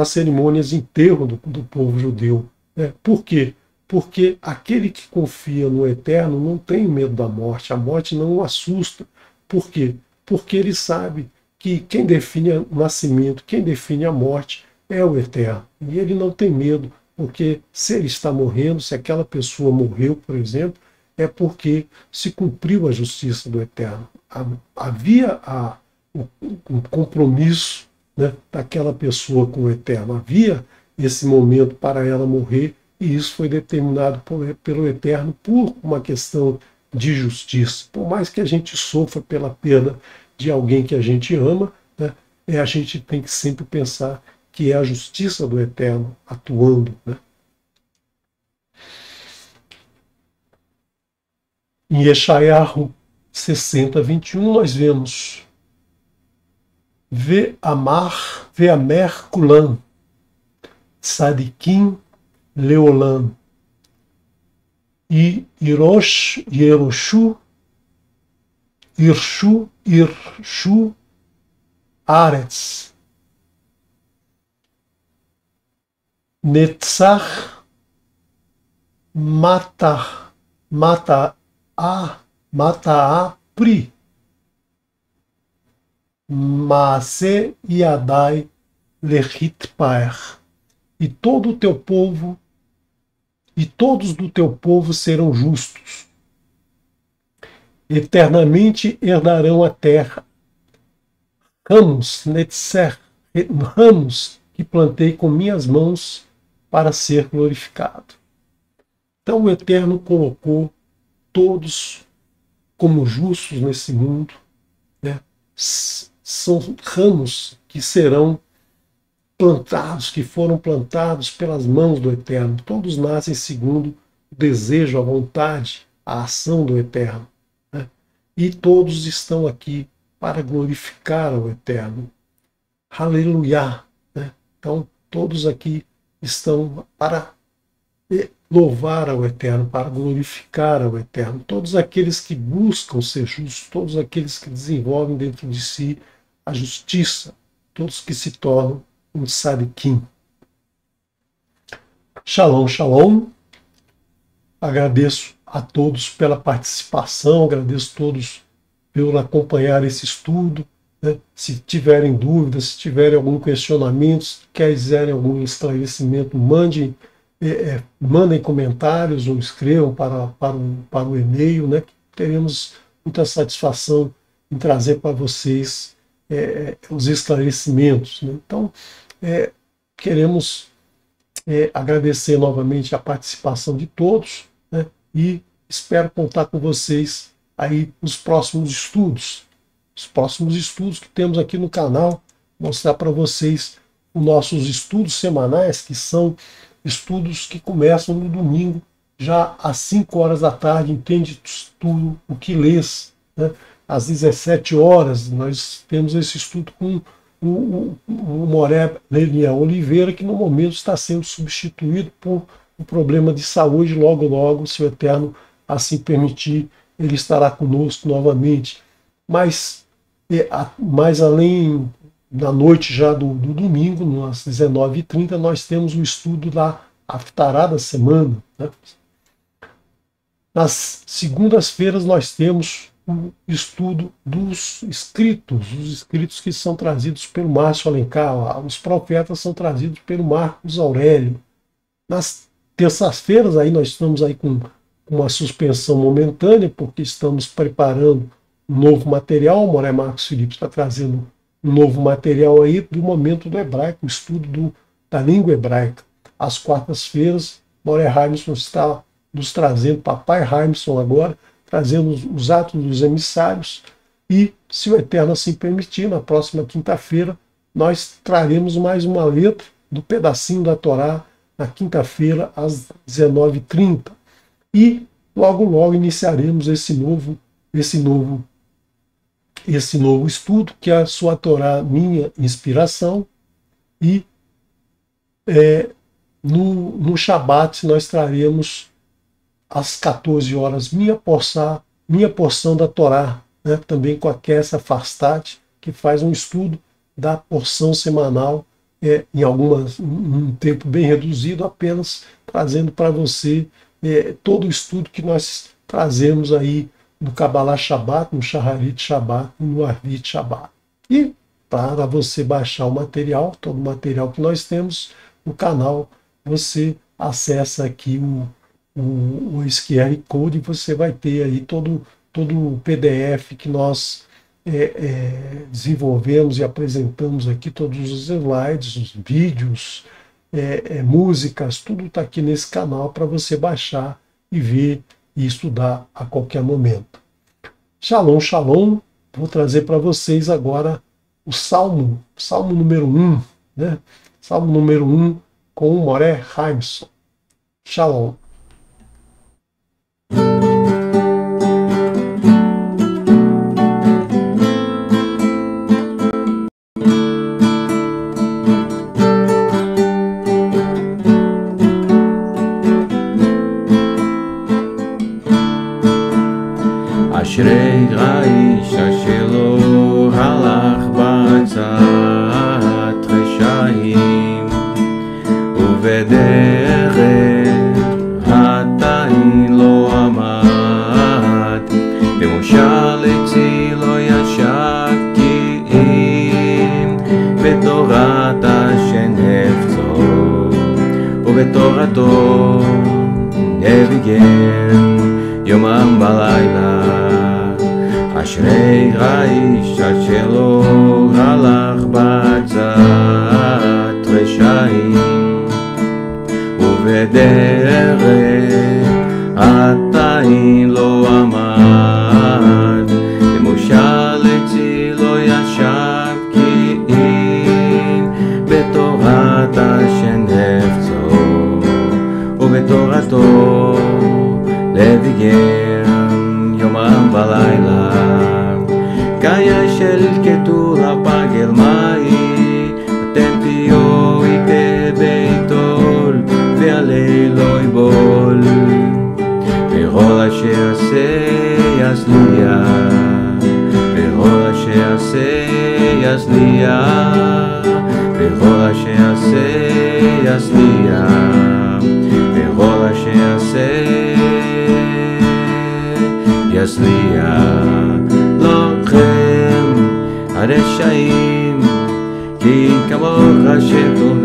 cerimônias de enterro do povo judeu. Né? Por quê? Porque aquele que confia no Eterno não tem medo da morte, a morte não o assusta. Por quê? Porque ele sabe que quem define o nascimento, quem define a morte é o Eterno. E ele não tem medo, porque se ele está morrendo, se aquela pessoa morreu, por exemplo, é porque se cumpriu a justiça do Eterno. Havia um compromisso, né, daquela pessoa com o Eterno. Havia esse momento para ela morrer, e isso foi determinado pelo Eterno por uma questão de justiça. Por mais que a gente sofra pela perda de alguém que a gente ama, né, a gente tem que sempre pensar que é a justiça do Eterno atuando. Né? Em Yeshayahu 60, 21, nós vemos Ve'amer kulam, Tzadikim leolam, e Irshu Aretz, Netzach Mata'a Pri, Maase Yadai Lechitpaer, e todo o teu povo, e todos do teu povo serão justos, eternamente herdarão a terra. Ramos, netzer, ramos que plantei com minhas mãos para ser glorificado. Então o Eterno colocou todos como justos nesse mundo. Né? São ramos que serão plantados, que foram plantados pelas mãos do Eterno. Todos nascem segundo o desejo, a vontade, a ação do Eterno. Né? E todos estão aqui para glorificar ao Eterno. Aleluia! Né? Então, todos aqui estão para louvar ao Eterno, para glorificar ao Eterno. Todos aqueles que buscam ser justos, todos aqueles que desenvolvem dentro de si a justiça, todos que se tornam um tzadikim. Shalom, shalom. Agradeço a todos pela participação, agradeço a todos por acompanhar esse estudo. Né? Se tiverem dúvidas, se tiverem algum questionamento, se quiserem algum esclarecimento, mandem comentários ou escrevam para o e-mail, né? Que teremos muita satisfação em trazer para vocês os esclarecimentos. Né? Então, queremos agradecer novamente a participação de todos, né? E espero contar com vocês aí nos próximos estudos. Os próximos estudos que temos aqui no canal, mostrar para vocês os nossos estudos semanais, que são estudos que começam no domingo, já às 5 horas da tarde, entende tudo o que lês. Né? Às 17 horas, nós temos esse estudo com o Moré Lelian Oliveira, que no momento está sendo substituído por um problema de saúde. Logo, logo, se o Eterno assim permitir, ele estará conosco novamente. Mas além da noite já do domingo, às 19h30, nós temos o estudo da Haftará da semana. Né? Nas segundas-feiras nós temos o estudo dos escritos, os escritos que são trazidos pelo Márcio Alencar, os profetas são trazidos pelo Marcos Aurélio. Nas terças-feiras aí nós estamos aí com uma suspensão momentânea, porque estamos preparando um novo material. O Moré Marcos Felipe está trazendo um novo material aí do momento do hebraico, o estudo da língua hebraica. Às quartas-feiras Moré Heimson está nos trazendo, Papai Heimson agora, trazendo os atos dos emissários. E, se o Eterno assim permitir, na próxima quinta-feira, nós traremos mais uma letra do pedacinho da Torá, na quinta-feira, às 19h30. E logo iniciaremos esse novo estudo, que é a Sua Torá, Minha Inspiração. E no Shabat nós traremos às 14 horas minha porção da Torá, né? Também com a Kessa Farstat, que faz um estudo da porção semanal em um tempo bem reduzido, apenas trazendo para você todo o estudo que nós trazemos aí no Kabbalah Shabbat, no Shaharit Shabbat e no Arvit Shabbat. E para você baixar o material, todo o material que nós temos no canal, você acessa aqui o QR Code e você vai ter aí todo o PDF que nós desenvolvemos e apresentamos aqui, todos os slides, os vídeos, músicas, tudo está aqui nesse canal para você baixar e ver e estudar a qualquer momento. Shalom, shalom. Vou trazer para vocês agora o Salmo número 1, né? Salmo número 1 com o Moré Heimson. Shalom. אשרי האיש אשר לא הלך בעצת רשעים ובדרך חטאים לא עמד במושב עצי לא ישב כי אם בתורת השם נפצו ובתורתו נביגם יומם בלילה. אשרי האיש אשר לא הלך בעצת רשעים ובדרך חטאים לא עמד במושב עצי לא ישב כי אם בתורת השם נפצו ובתורתו לביגם יומם בלילה. קיה של כתוב הפגל מאי אתם תהיו איתה ביתול ועלי לא יבול וכל אשר עשה יצליח וכל אשר עשה יצליח וכל אשר עשה יצליח וכל אשר עשה יצליח לכם הרשעים כי כמוך שטוב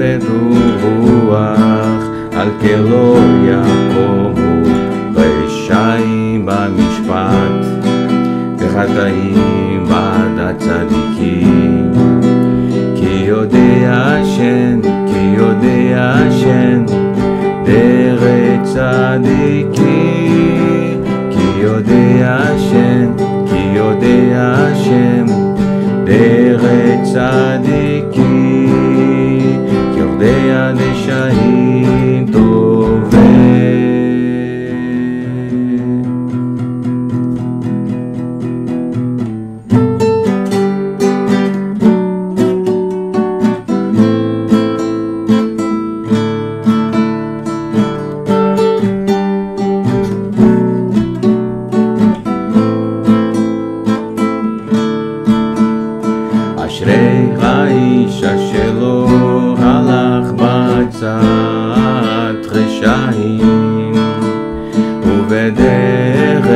ורוח על כן לא יקומו רשעים במשפט וחטאים בעד הצדיקים כי יודע השם דרך צדיקים כי יודע השם דרך צדיקים כי יודע רשעים טובים. אשרי האיש אשר לא הלך בעצת רשעים ובדרך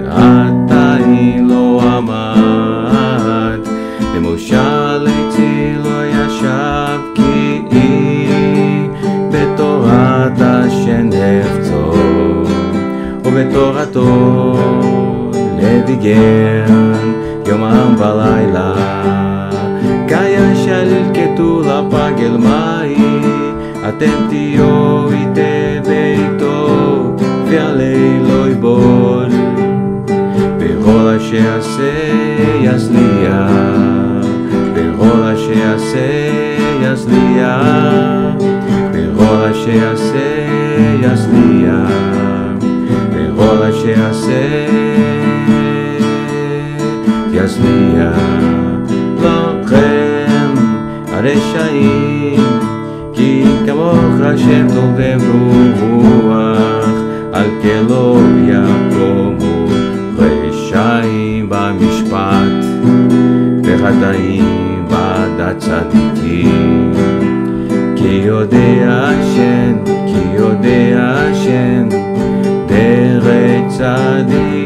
חטאים לא עמד במושב עצי לא ישב כי אם בתורת השם נפצו ובתורתו לביגם יומם בלילה. קיה של כתוב לפגל מאי אתם תהיו איתה לא יבול, בכל אשר יעשה יצליח, בכל אשר יעשה יצליח, בכל אשר יעשה יצליח, בכל אשר יעשה יצליח. לכם הרשעים, כי כמוך השם טוב וברוח, על כן לא יקומו רשעים במשפט, וחטאים בעדת צדיקים. כי יודע השם, כי יודע השם, דרך צדיק